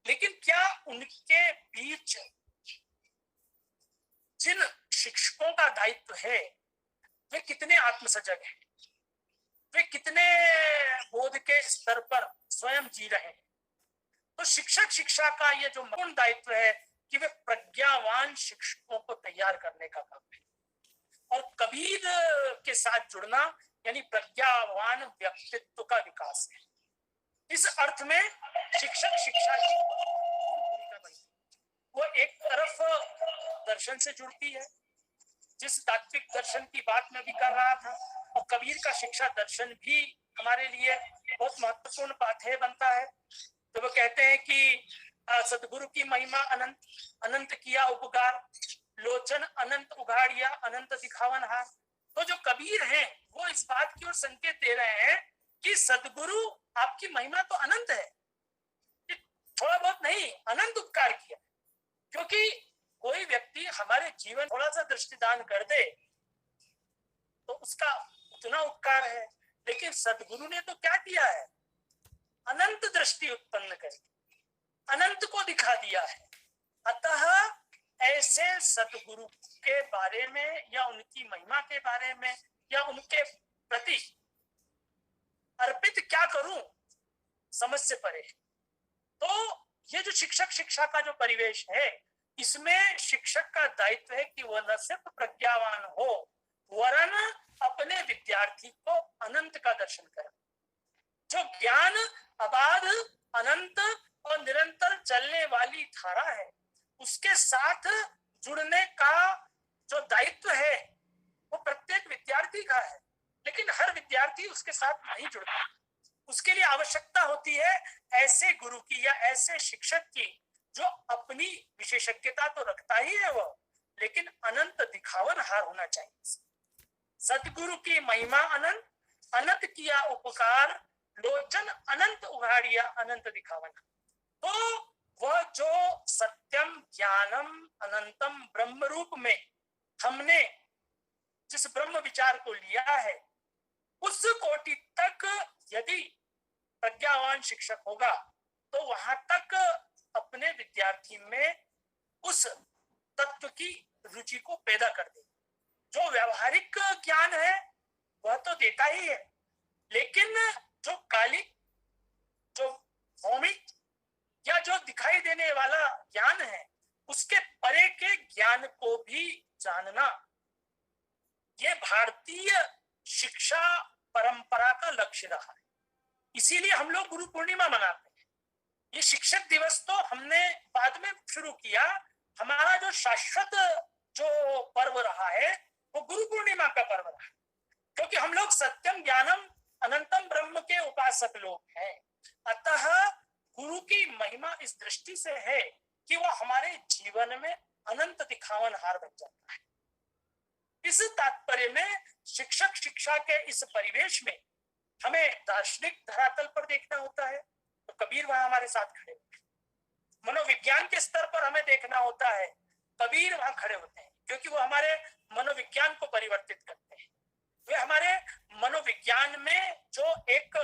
लेकिन क्या उनके बीच जिन शिक्षकों का दायित्व है वे कितने आत्मसजग हैं, वे कितने बोध के स्तर पर स्वयं जी रहे हैं? तो शिक्षक शिक्षा का यह जो महत्वपूर्ण दायित्व है कि वे प्रज्ञावान शिक्षकों को तैयार करने का काम है, और कबीर के साथ जुड़ना यानी प्रज्ञावान व्यक्तित्व का विकास है। इस अर्थ में शिक्षक शिक्षा की भूमिका बनती है। वो एक तरफ दर्शन से जुड़ती है, जिस तात्विक दर्शन की बात मैं भी कर रहा था, और कबीर का शिक्षा दर्शन भी हमारे लिए बहुत महत्वपूर्ण पाथेय बनता है। तो वो कहते हैं कि सदगुरु की महिमा अनंत, अनंत किया उपकार, लोचन अनंत उघाड़िया, अनंत दिखावन हार। तो जो कबीर हैं वो इस बात की ओर संकेत दे रहे हैं कि सदगुरु आपकी महिमा तो अनंत है, थोड़ा बहुत नहीं, अनंत उपकार किया। क्योंकि कोई व्यक्ति हमारे जीवन थोड़ा सा दृष्टिदान कर दे तो उसका उतना उपकार है, लेकिन सदगुरु ने तो क्या किया है, अनंत दृष्टि उत्पन्न करके अनंत को दिखा दिया है। अतः ऐसे सदगुरु के बारे में या उनकी महिमा के बारे में या उनके प्रति अर्पित क्या करूं समझ से परे। तो ये जो शिक्षक शिक्षा का जो परिवेश है, इसमें शिक्षक का दायित्व है कि वह न सिर्फ प्रज्ञावान हो वरन अपने विद्यार्थी को अनंत का दर्शन करे। जो ज्ञान अबाध, अनंत और निरंतर चलने वाली धारा है, उसके साथ जुड़ने का जो दायित्व है वो प्रत्येक विद्यार्थी का है, लेकिन हर विद्यार्थी उसके साथ नहीं जुड़ता। उसके लिए आवश्यकता होती है ऐसे गुरु की या ऐसे शिक्षक की जो अपनी विशेषज्ञता तो रखता ही है वो, लेकिन अनंत दिखावनहार होना चाहिए। सतगुरु की महिमा अनंत, अनंत किया उपकार, लोचन अनंत उघाड़िया अनंत दिखावन। तो वह जो सत्यम ज्ञानम अनंतम ब्रह्म रूप में हमने जिस ब्रह्म विचार को लिया है, उस कोटि तक यदि प्रज्ञावान शिक्षक होगा तो वहां तक अपने विद्यार्थी में उस तत्व की रुचि को पैदा कर दे। जो व्यावहारिक ज्ञान है वह तो देता ही है, लेकिन जो कालिक, जो भौमिक या जो दिखाई देने वाला ज्ञान है, उसके परे के ज्ञान को भी जानना, ये भारतीय शिक्षा परंपरा का लक्ष्य रहा है। इसीलिए हम लोग गुरु पूर्णिमा मनाते हैं। ये शिक्षक दिवस तो हमने बाद में शुरू किया, हमारा जो शाश्वत जो पर्व रहा है वो गुरु पूर्णिमा का पर्व रहा है, क्योंकि हम लोग सत्यम ज्ञानम अनंतम ब्रह्म के उपासक लोग हैं। अतः गुरु की महिमा इस दृष्टि से है कि वह हमारे जीवन में अनंत दिखावनहार बन जाता है। इस तात्पर्य में शिक्षक शिक्षा के इस परिवेश में हमें दार्शनिक धरातल पर देखना होता है तो कबीर वहां हमारे साथ खड़े होते हैं। मनोविज्ञान के स्तर पर हमें देखना होता है, कबीर वहां खड़े होते हैं, क्योंकि वो हमारे मनोविज्ञान को परिवर्तित करते हैं। वे हमारे मनोविज्ञान में जो एक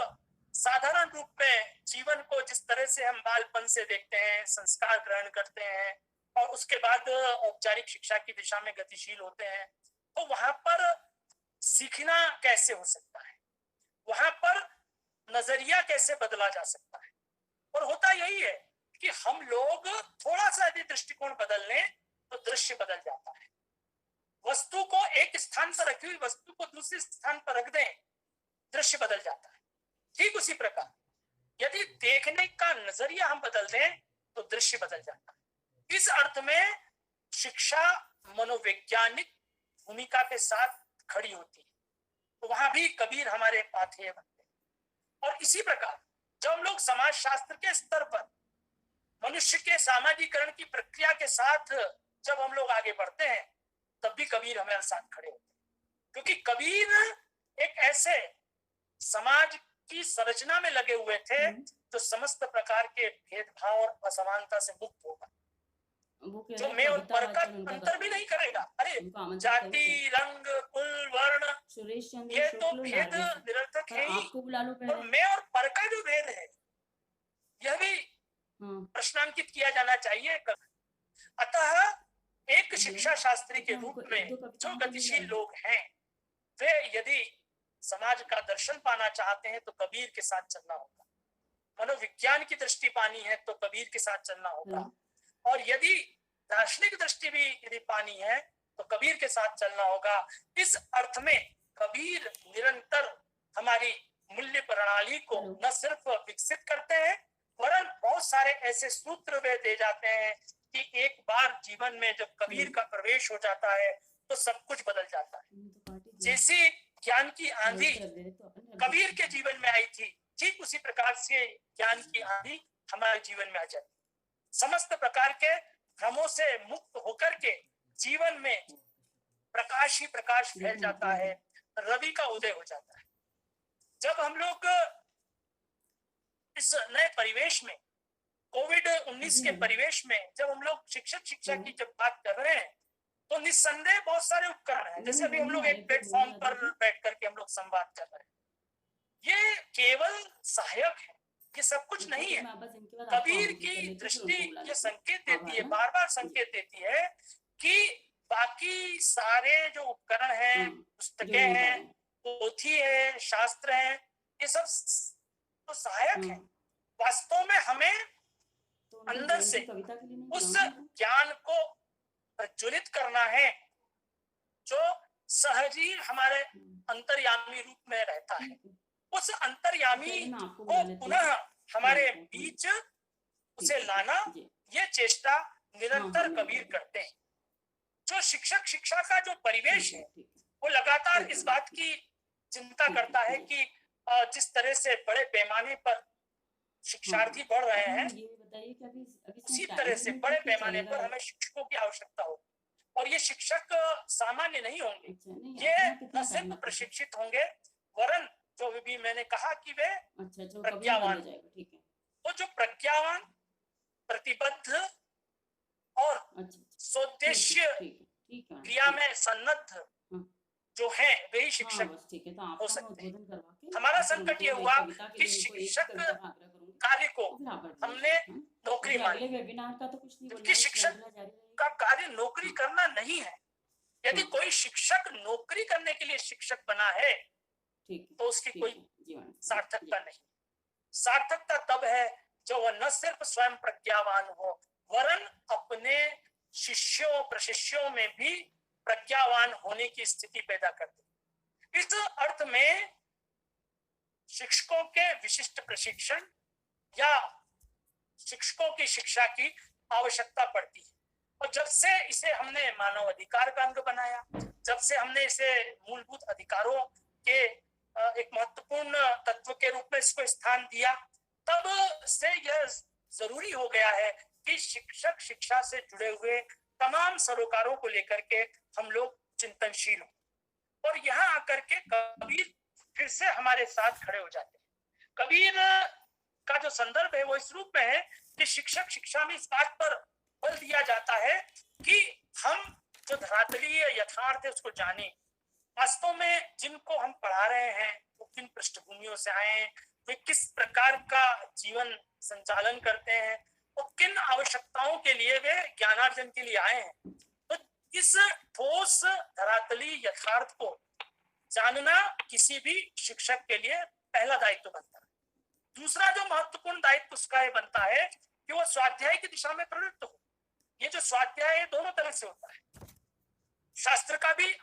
साधारण रूप में जीवन को जिस तरह से हम बालपन से देखते हैं, संस्कार ग्रहण करते हैं और उसके बाद औपचारिक शिक्षा की दिशा में गतिशील होते हैं, तो वहां पर सीखना कैसे हो सकता है, वहां पर नजरिया कैसे बदला जा सकता है। और होता यही है कि हम लोग थोड़ा सा यदि दृष्टिकोण बदल लें तो दृश्य बदल जाता है। वस्तु को एक स्थान पर रखी हुई वस्तु को दूसरे स्थान पर रख दें, दृश्य बदल जाता है। ठीक उसी प्रकार यदि देखने का नजरिया हम बदल दें तो दृश्य बदल जाता है। इस अर्थ में शिक्षा मनोवैज्ञानिक भूमिका के साथ खड़ी होती है, तो वहां भी कबीर हमारे पाथेय बनते हैं। और इसी प्रकार जब हम लोग समाज शास्त्र के स्तर पर मनुष्य के सामाजिकरण की प्रक्रिया के साथ जब हम लोग आगे बढ़ते हैं, तब भी कबीर हमारे साथ खड़े होते हैं, क्योंकि कबीर एक ऐसे समाज की संरचना में लगे हुए थे जो समस्त प्रकार के भेदभाव और असमानता से मुक्त होगा, जो मैं और पर का अंतर भी नहीं करेगा। अरे जाति, रंग, कुल, वर्ण, ये तो भेद निरर्थक है ही, और मैं और पर का जो भेद है यह भी प्रश्नांकित किया जाना चाहिए। अतः एक शिक्षा शास्त्री के रूप में जो गतिशील लोग हैं, वे यदि समाज का दर्शन पाना चाहते हैं तो कबीर के साथ चलना होगा। मनोविज्ञान की दृष्टि पानी है तो कबीर के साथ चलना होगा, और यदि दार्शनिक दृष्टि भी यदि पानी है तो कबीर के साथ चलना होगा। इस अर्थ में कबीर निरंतर हमारी मूल्य प्रणाली को न सिर्फ विकसित करते हैं, वरन बहुत सारे ऐसे सूत्र वे दे जाते हैं कि एक बार जीवन में जब कबीर का प्रवेश हो जाता है तो सब कुछ बदल जाता है। जैसे ज्ञान की आंधी कबीर के जीवन में आई थी, ठीक उसी प्रकार से ज्ञान की आंधी हमारे जीवन में आ जाती है। समस्त प्रकार के भ्रमों से मुक्त होकर के जीवन में प्रकाश ही प्रकाश फैल जाता है, रवि का उदय हो जाता है। जब हम लोग इस नए परिवेश में, कोविड-19 के परिवेश में, जब हम लोग शिक्षक शिक्षा की जब बात कर रहे हैं तो निस्संदेह बहुत सारे उपकरण हैं। जैसे अभी हम लोग एक प्लेटफॉर्म पर बैठ करके हम लोग संवाद कर रहे हैं, ये केवल सहायक है, ये सब कुछ नहीं है। कबीर की दृष्टि ये संकेत देती है, बार बार संकेत देती है कि बाकी सारे जो उपकरण हैं, पुस्तकें हैं, पोथी है, शास्त्र है, ये सब तो सहायक है। वास्तव में हमें अंदर से उस ज्ञान को प्रज्वलित करना है जो सहज ही हमारे अंतर्यामी रूप में रहता है। उस अंतर्यामी को पुनः हमारे बीच उसे लाना, ये चेष्टा निरंतर कबीर करते हैं। जो शिक्षक शिक्षा का जो परिवेश है वो लगातार इस बात की चिंता करता है कि जिस तरह से बड़े पैमाने पर शिक्षार्थी बढ़ रहे हैं, ये बताइए कि अभी उसी तरह से बड़े पैमाने पर हमें शिक्षकों की आवश्यकता हो। और ये शिक्षक सामान्य नहीं होंगे, ये न सिर्फ प्रशिक्षित होंगे वरन जो भी मैंने कहा कि वे प्रज्ञावान, तो जो प्रज्ञावान, प्रतिबद्ध और सोद्देश्य क्रिया में सन्नद्ध जो है वही शिक्षक हो सकते हैं। हमारा संकट ये हुआ कि शिक्षक कार्य को हमने नौकरी मानी, क्योंकि शिक्षक का कार्य नौकरी करना नहीं है। यदि कोई शिक्षक नौकरी करने के लिए शिक्षक बना है तो उसकी कोई सार्थकता नहीं। सार्थकता तब है जो वह न सिर्फ स्वयं प्रज्ञावान हो वरन अपने शिष्यों प्रशिष्यों में भी प्रज्ञावान होने की स्थिति पैदा कर दे। इस अर्थ में शिक्षकों के विशिष्ट प्रशिक्षण या शिक्षकों की शिक्षा की आवश्यकता पड़ती है। और जब से इसे हमने मानव अधिकार का अंग बनाया, जब से हमने इसे मूलभूत अधिकारों के एक महत्वपूर्ण तत्व के रूप में इसको स्थान दिया, तब से यह जरूरी हो गया है कि शिक्षक शिक्षा से जुड़े हुए तमाम सरोकारों को लेकर के हम लोग चिंतनशील हों। और यहाँ आकर के कबीर फिर से हमारे साथ खड़े हो जाते हैं। कबीर का जो संदर्भ है वो इस रूप में है कि शिक्षक शिक्षा में इस बात पर बल दिया जाता है कि हम जो धरातलीय यथार्थ है उसको जाने। वास्तव में जिनको हम पढ़ा रहे हैं वो किन पृष्ठभूमियों से आए हैं, वे किस प्रकार का जीवन संचालन करते हैं और किन आवश्यकताओं के लिए वे ज्ञानार्जन के लिए आए हैं। तो इस ठोस धरातली यथार्थ को जानना किसी भी शिक्षक के लिए पहला दायित्व बनता है। दूसरा जो महत्वपूर्ण दायित्व उसका ये बनता है कि वो स्वाध्याय की दिशा में प्रवृत्त हो। ये जो स्वाध्याय है दोनों तरह से होता है, शास्त्र का भी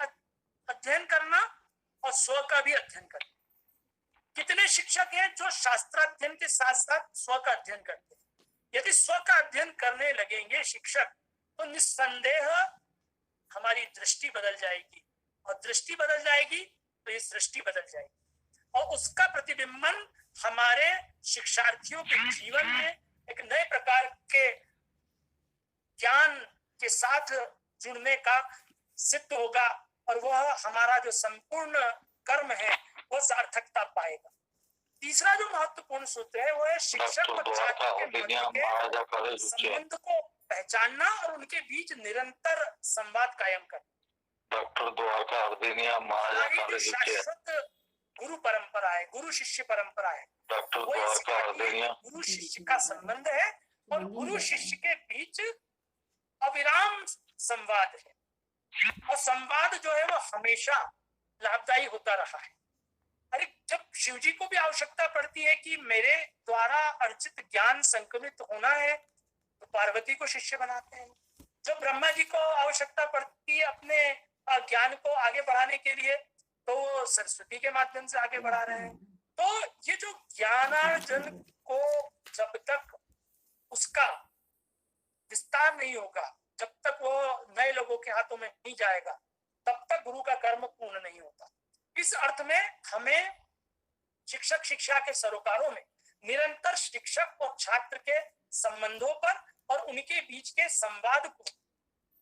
अध्ययन करना और स्व का भी अध्ययन करना। कितने शिक्षक हैं जो शास्त्राध्ययन के साथ साथ स्व का अध्ययन करते हैं। यदि स्व का अध्ययन करने लगेंगे शिक्षक तो निस्संदेह हमारी दृष्टि बदल जाएगी, और दृष्टि बदल जाएगी तो ये सृष्टि बदल जाएगी, और उसका प्रतिबिंबन हमारे शिक्षार्थियों के जीवन में एक नए प्रकार के ज्ञान के साथ जुड़ने का सिद्ध होगा, और वह हमारा जो संपूर्ण कर्म है वह सार्थकता पाएगा। तीसरा जो महत्वपूर्ण सूत्र है वो है शिक्षक और छात्र के मध्य के संबंध को पहचानना और उनके बीच निरंतर संवाद कायम करना। डॉक्टर द्वारका हरदिनिया महाराजा शाश्वत गुरु परंपरा है, गुरु शिष्य परंपरा है। डॉक्टर द्वारका हरदिनिया गुरु शिष्य का संबंध है और गुरु शिष्य के बीच अविराम संवाद है, और संवाद जो है वो हमेशा लाभदायी होता रहा है। अरे जब शिव जी को भी आवश्यकता पड़ती है कि मेरे द्वारा अर्जित ज्ञान संक्रमित होना है तो पार्वती को शिष्य बनाते हैं। जब ब्रह्मा जी को आवश्यकता पड़ती है अपने ज्ञान को आगे बढ़ाने के लिए तो वो सरस्वती के माध्यम से आगे बढ़ा रहे हैं। तो ये जो ज्ञानार्जन को जब तक उसका विस्तार नहीं होगा, जब तक वो नए लोगों के हाथों में नहीं जाएगा, तब तक गुरु का कर्म पूर्ण नहीं होता। इस अर्थ में हमें शिक्षक शिक्षा के सरोकारों में निरंतर शिक्षक और छात्र के संबंधों पर और उनके बीच के संवाद को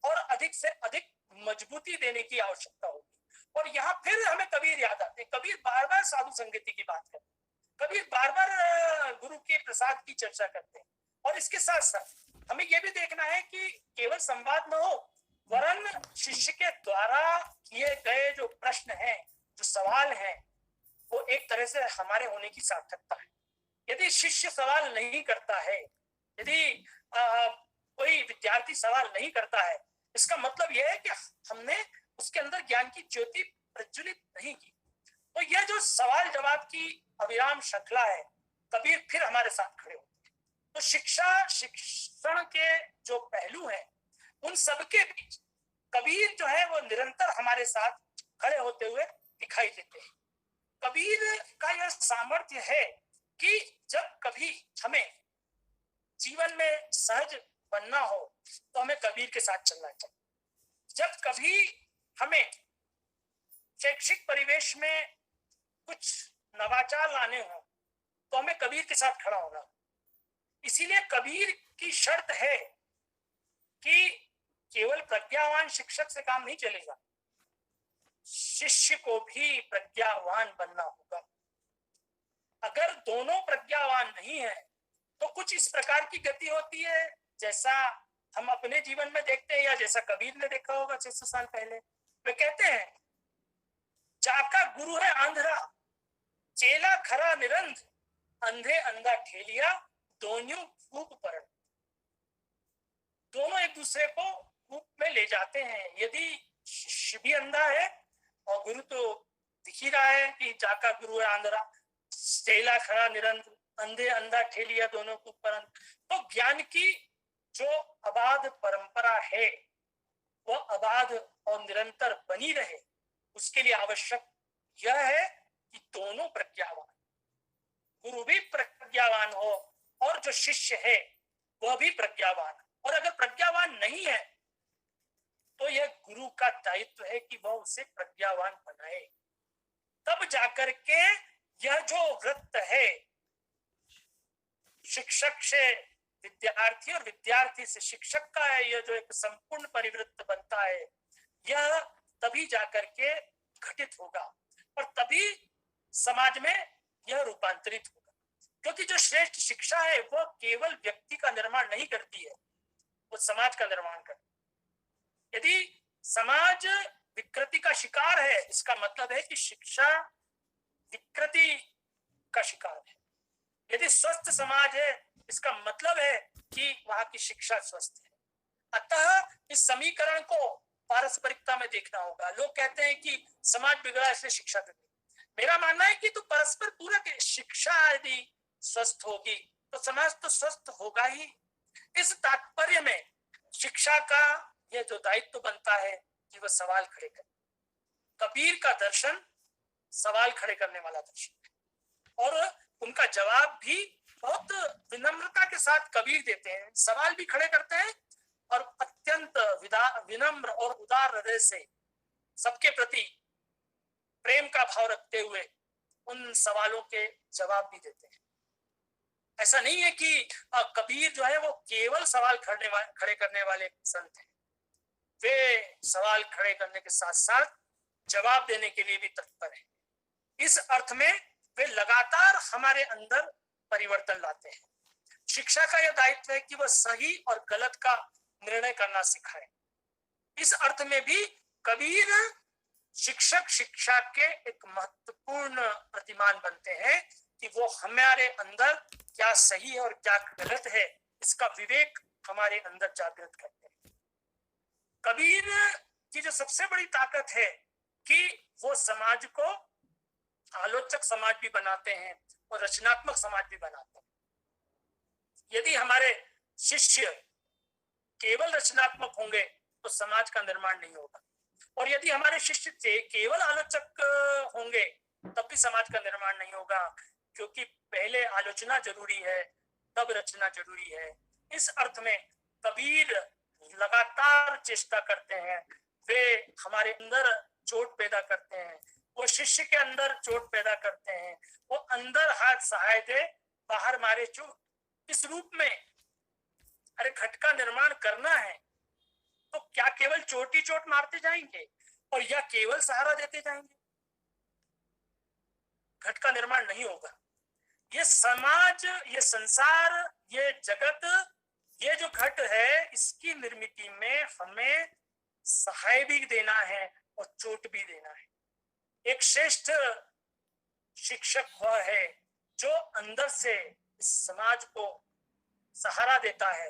और अधिक से अधिक मजबूती देने की आवश्यकता होगी। और यहाँ फिर हमें कबीर याद आते हैं। कबीर बार बार साधु संगति की बात करते हैं, कबीर बार बार गुरु के प्रसाद की चर्चा करते हैं। और इसके साथ साथ हमें यह भी देखना है कि केवल संवाद न हो वरन शिष्य के द्वारा किए गए जो प्रश्न हैं, जो सवाल हैं, वो एक तरह से हमारे होने की सार्थकता है। यदि शिष्य सवाल नहीं करता है, यदि कोई विद्यार्थी सवाल नहीं करता है, इसका मतलब यह है कि हमने उसके अंदर ज्ञान की ज्योति प्रज्वलित नहीं की। तो यह जो सवाल जवाब की अविराम श्रृंखला है, कबीर फिर हमारे साथ खड़े होते हैं। तो शिक्षा शिक्षण के जो पहलू हैं उन सबके बीच कबीर जो है वो निरंतर हमारे साथ खड़े होते हुए दिखाई देते हैं। कबीर का यह सामर्थ्य है कि जब कभी हमें जीवन में सहज बनना हो तो हमें कबीर के साथ चलना चाहिए। जब कभी हमें शैक्षिक परिवेश में कुछ नवाचार लाने हो तो हमें कबीर के साथ खड़ा होना। इसीलिए कबीर की शर्त है कि केवल प्रज्ञावान शिक्षक से काम नहीं चलेगा, शिष्य को भी प्रज्ञावान बनना होगा। अगर दोनों प्रज्ञावान नहीं है तो कुछ इस प्रकार की गति होती है जैसा हम अपने जीवन में देखते हैं या जैसा कबीर ने देखा होगा 600 साल पहले। वे कहते हैं, जाका गुरु है आंधरा, चेला खरा निरंध, अंधे अंधा ठेलिया, दोनों कूप पर। दोनों एक दूसरे को कूप में ले जाते हैं। यदि शिष्य भी अंधा है और गुरु तो दिख ही रहा है कि जाका गुरु है आंधरा, चेला खरा निरंध, अंधे अंधा ठेलिया, दोनों कूप पर। तो ज्ञान की जो अबाध परंपरा है वह अबाध और निरंतर बनी रहे, उसके लिए आवश्यक यह है कि दोनों प्रज्ञावान, गुरु भी प्रज्ञावान हो और जो शिष्य है वह भी प्रज्ञावान। और अगर प्रज्ञावान नहीं है तो यह गुरु का दायित्व है कि वह उसे प्रज्ञावान बनाए। तब जाकर के यह जो वृत्त है, शिक्षक से विद्यार्थी और विद्यार्थी से शिक्षक का है, यह जो एक संपूर्ण परिवृत्त बनता है, यह तभी जाकर के घटित होगा और तभी समाज में यह रूपांतरित होगा। क्योंकि जो श्रेष्ठ शिक्षा है वह केवल व्यक्ति का निर्माण नहीं करती है, वो समाज का निर्माण करती है। यदि समाज विकृति का शिकार है, इसका मतलब है कि शिक्षा विकृति का शिकार है। यदि स्वस्थ समाज है, इसका मतलब है कि वहां की शिक्षा स्वस्थ है। अतः इस समीकरण को पारस्परिकता में देखना होगा। लोग कहते हैं कि समाज बिगड़ा इसलिए शिक्षा बिगड़ी। मेरा मानना है कि तो परस्पर पूरक है। शिक्षा यदि स्वस्थ होगी तो समाज तो स्वस्थ होगा ही। इस तात्पर्य में शिक्षा का यह जो दायित्व बनता है कि वह सवाल खड़े करे। कबीर का दर्शन सवाल खड़े करने वाला दर्शन है और उनका जवाब भी बहुत विनम्रता के साथ कबीर देते हैं। सवाल भी खड़े करते हैं और अत्यंत विनम्र और उदार हृदय से सबके प्रति प्रेम का भाव रखते हुए उन सवालों के जवाब भी देते हैं। ऐसा नहीं है कि कबीर जो है वो केवल सवाल खड़े करने वाले संत हैं। वे सवाल खड़े करने के साथ साथ जवाब देने के लिए भी तत्पर है। इस अर्थ में वे लगातार हमारे अंदर परिवर्तन लाते हैं। शिक्षा का यह दायित्व है कि वह सही और गलत का निर्णय करना सिखाए। इस अर्थ में भी कबीर शिक्षक शिक्षा के एक महत्वपूर्ण प्रतिमान बनते हैं कि वो हमारे अंदर क्या सही है और क्या गलत है, इसका विवेक हमारे अंदर जागृत करते हैं। कबीर की जो सबसे बड़ी ताकत है कि वो समाज को आलोचक समाज भी बनाते हैं और रचनात्मक समाज भी बनाते हैं। यदि हमारे शिष्य केवल रचनात्मक होंगे तो समाज का निर्माण नहीं होगा, और यदि हमारे शिष्य केवल आलोचक होंगे तब भी समाज का निर्माण नहीं होगा, क्योंकि पहले आलोचना जरूरी है तब रचना जरूरी है। इस अर्थ में कबीर लगातार चेष्टा करते हैं। वे हमारे अंदर चोट पैदा करते हैं, वो शिष्य के अंदर चोट पैदा करते हैं। वो अंदर हाथ सहाय दे, बाहर मारे चोट। इस रूप में अरे घट का निर्माण करना है तो क्या केवल चोट ही चोट मारते जाएंगे और या केवल सहारा देते जाएंगे? घट का निर्माण नहीं होगा। ये समाज, ये संसार, ये जगत, ये जो घट है, इसकी निर्मिति में हमें सहाय भी देना है और चोट भी देना है। एक श्रेष्ठ शिक्षक वह है जो अंदर से इस समाज को सहारा देता है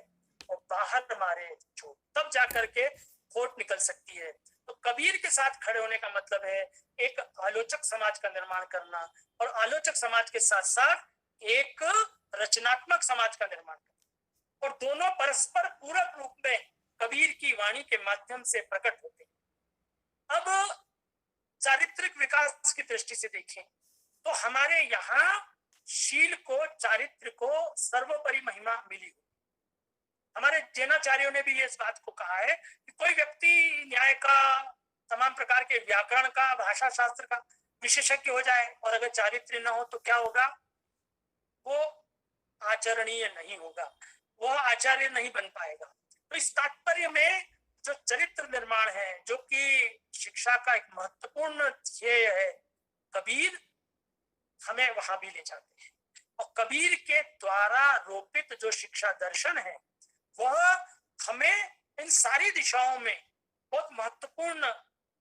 और बाहर मारे चोट, तब जाकर के खोट निकल सकती है। तो कबीर के साथ खड़े होने का मतलब है एक आलोचक समाज का निर्माण करना और आलोचक समाज के साथ साथ एक रचनात्मक समाज का निर्माण करना, और दोनों परस्पर पूरक रूप में कबीर की वाणी के माध्यम से प्रकट होते हैं। अब चारित्रिक विकास की दृष्टि से देखें तो हमारे यहाँ शील को, चारित्र को सर्वोपरि महिमा मिली हुई। हमारे जैनाचार्यों ने भी इस बात को कहा है कि कोई व्यक्ति न्याय का, तमाम प्रकार के व्याकरण का, भाषा शास्त्र का विशेषज्ञ हो जाए और अगर चारित्र्य न हो तो क्या होगा, वो आचरणीय नहीं होगा, वह आचार्य नहीं बन पाएगा। तो इस तात्पर्य में जो चरित्र निर्माण है, जो कि शिक्षा का एक महत्वपूर्ण ध्येय है, कबीर हमें वहां भी ले जाते हैं। और कबीर के द्वारा रोपित जो शिक्षा दर्शन है वह हमें इन सारी दिशाओं में बहुत महत्वपूर्ण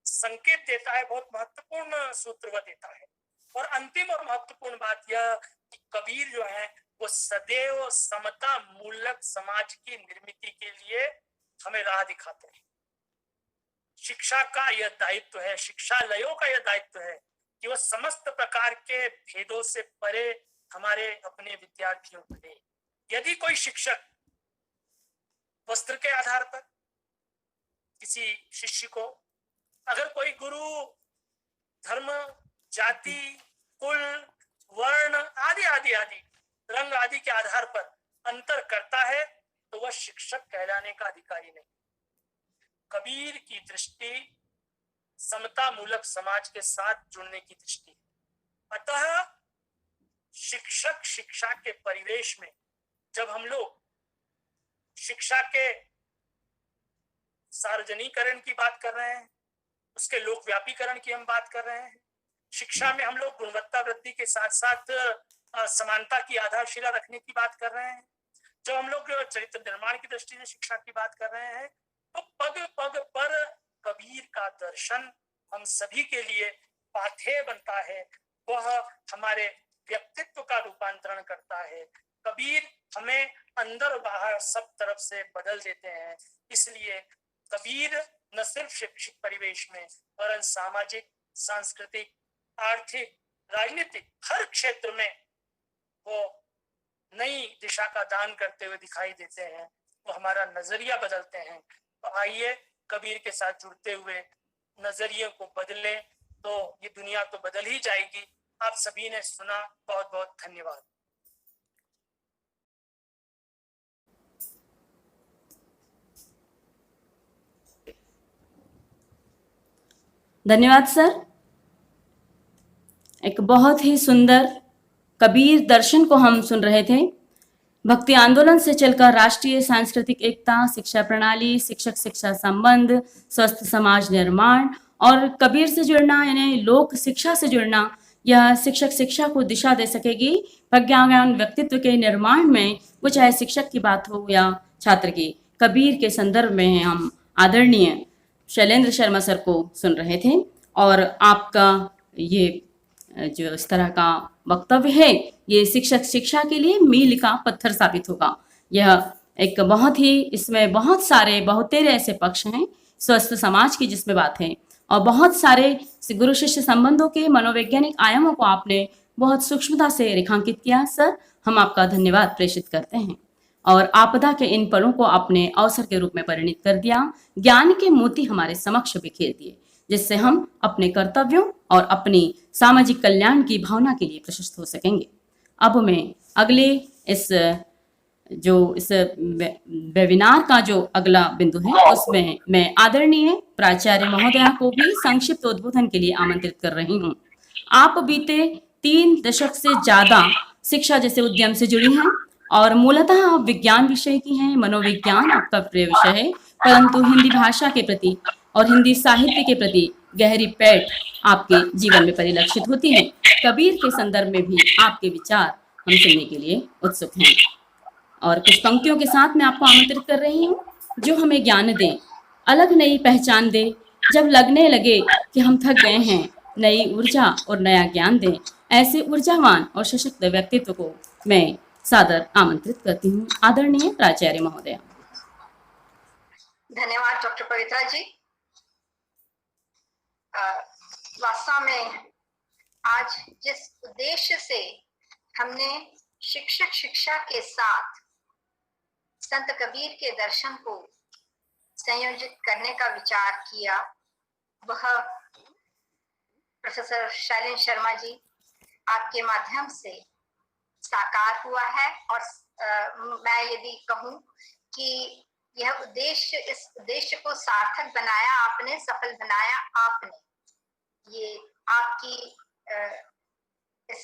संकेत देता है, बहुत महत्वपूर्ण सूत्र देता है। और अंतिम और महत्वपूर्ण बात यह कि कबीर जो है वो सदैव समता मूलक समाज की निर्मिति के लिए हमें राह दिखाते हैं। शिक्षा का यह दायित्व है, शिक्षालयों का यह दायित्व है कि वह समस्त प्रकार के भेदों से परे हमारे अपने विद्यार्थियों को दे। यदि कोई शिक्षक वस्त्र के आधार पर किसी शिष्य को, अगर कोई गुरु धर्म, जाति, कुल, वर्ण आदि आदि आदि रंग आदि के आधार पर अंतर करता है तो वह शिक्षक कहलाने का अधिकारी नहीं। कबीर की दृष्टि समता मूलक समाज के साथ जुड़ने की दृष्टि है। अतः शिक्षक शिक्षा के परिवेश में जब हम लोग शिक्षा के सार्वजनिकरण की बात कर रहे हैं, उसके लोकव्यापीकरण की हम बात कर रहे हैं, शिक्षा में हम लोग गुणवत्ता वृद्धि के साथ साथ समानता की आधारशिला रखने की बात कर रहे हैं, जब हम लोग चरित्र निर्माण की दृष्टि से शिक्षा की बात कर रहे हैं, तो पग पग पर कबीर का दर्शन हम सभी के लिए पाथेय बनता है। वह हमारे व्यक्तित्व का रूपांतरण करता है। कबीर हमें अंदर बाहर सब तरफ से बदल देते हैं। इसलिए कबीर न सिर्फ शैक्षिक परिवेश में वरन सामाजिक, सांस्कृतिक, आर्थिक, राजनीतिक हर क्षेत्र में वो नई दिशा का दान करते हुए दिखाई देते हैं। वो हमारा नजरिया बदलते हैं। तो आइए कबीर के साथ जुड़ते हुए नजरिए को बदलें, तो ये दुनिया तो बदल ही जाएगी। आप सभी ने सुना, बहुत बहुत धन्यवाद। धन्यवाद सर। एक बहुत ही सुंदर कबीर दर्शन को हम सुन रहे थे। भक्ति आंदोलन से चलकर राष्ट्रीय सांस्कृतिक एकता, शिक्षा प्रणाली, शिक्षक शिक्षा संबंध, स्वस्थ समाज निर्माण और कबीर से जुड़ना यानी लोक शिक्षा से जुड़ना, यह शिक्षक शिक्षा को दिशा दे सकेगी। प्रज्ञावान व्यक्तित्व के निर्माण में, वो चाहे शिक्षक की बात हो या छात्र की। कबीर के संदर्भ में हम आदरणीय शैलेंद्र शर्मा सर को सुन रहे थे और आपका ये जो इस तरह का वक्तव्य है, ये शिक्षक शिक्षा के लिए मील का पत्थर साबित होगा। यह एक बहुत ही, इसमें बहुत सारे बहुतेरे ऐसे पक्ष हैं स्वस्थ समाज की जिसमें बात है, और बहुत सारे गुरु शिष्य संबंधों के मनोवैज्ञानिक आयामों को आपने बहुत सूक्ष्मता से रेखांकित किया। सर, हम आपका धन्यवाद प्रेषित करते हैं। और आपदा के इन पलों को आपने अवसर के रूप में परिणित कर दिया, ज्ञान के मोती हमारे समक्ष बिखेर दिए, जिससे हम अपने कर्तव्यों और अपनी सामाजिक कल्याण की भावना के लिए प्रशस्त हो सकेंगे। अब मैं अगले इस वेबिनार का जो अगला बिंदु है, उसमें मैं आदरणीय प्राचार्य महोदया को भी संक्षिप्त उद्बोधन के लिए आमंत्रित कर रही हूँ। आप बीते 3 दशक से ज्यादा शिक्षा जैसे उद्यम से जुड़ी हैं और मूलतः आप विज्ञान विषय की हैं, मनोविज्ञान आपका प्रिय विषय है, परंतु हिंदी भाषा के प्रति और हिंदी साहित्य के प्रति गहरी पैठ आपके जीवन में परिलक्षित होती है। कबीर के संदर्भ में भी आपके विचार हम सुनने के लिए उत्सुक हैं और कुछ पंक्तियों के साथ मैं आपको आमंत्रित कर रही हूँ। जो हमें ज्ञान दे, अलग नई पहचान दे, जब लगने लगे कि हम थक गए हैं, नई ऊर्जा और नया ज्ञान दे, ऐसे ऊर्जावान और सशक्त व्यक्तित्व को मैं सादर आमंत्रित करती हूँ। आदरणीय प्राचार्य महोदया। धन्यवाद डॉक्टर पवित्रा जी। वास्तव में आज जिस उद्देश्य से हमने शिक्षक शिक्षा के साथ संत कबीर के दर्शन को संयोजित करने का विचार किया, वह प्रोफेसर शैलेंद्र शर्मा जी आपके माध्यम से साकार हुआ है। और मैं यदि कहूँ कि यह उद्देश्य, इस उद्देश्य को सार्थक बनाया आपने, सफल बनाया आपने। ये आपकी इस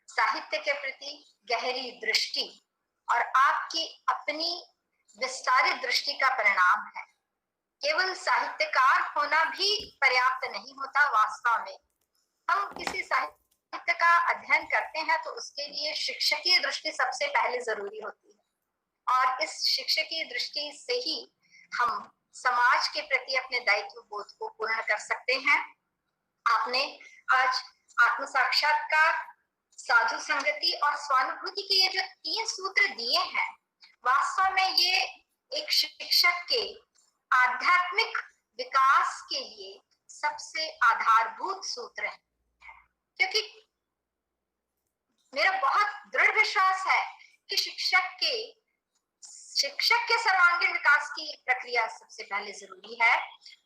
साहित्य के प्रति गहरी दृष्टि और आपकी अपनी विस्तारित दृष्टि का परिणाम है। केवल साहित्यकार होना भी पर्याप्त नहीं होता। वास्तव में हम किसी साहित्य का अध्ययन करते हैं तो उसके लिए शिक्षकीय दृष्टि सबसे पहले जरूरी होती है, और इस शिक्षकीय दृष्टि से ही हम समाज के प्रति अपने दायित्व बोध को पूर्ण कर सकते हैं। आपने आज आत्म साक्षात्कार, साधु संगति और स्वानुभूति के ये जो 3 सूत्र दिए हैं, वास्तव में ये एक शिक्षक के आध्यात्मिक विकास के लिए सबसे आधारभूत सूत्र हैं, क्योंकि मेरा बहुत दृढ़ विश्वास है कि शिक्षक के सर्वांगीण विकास की प्रक्रिया सबसे पहले जरूरी है,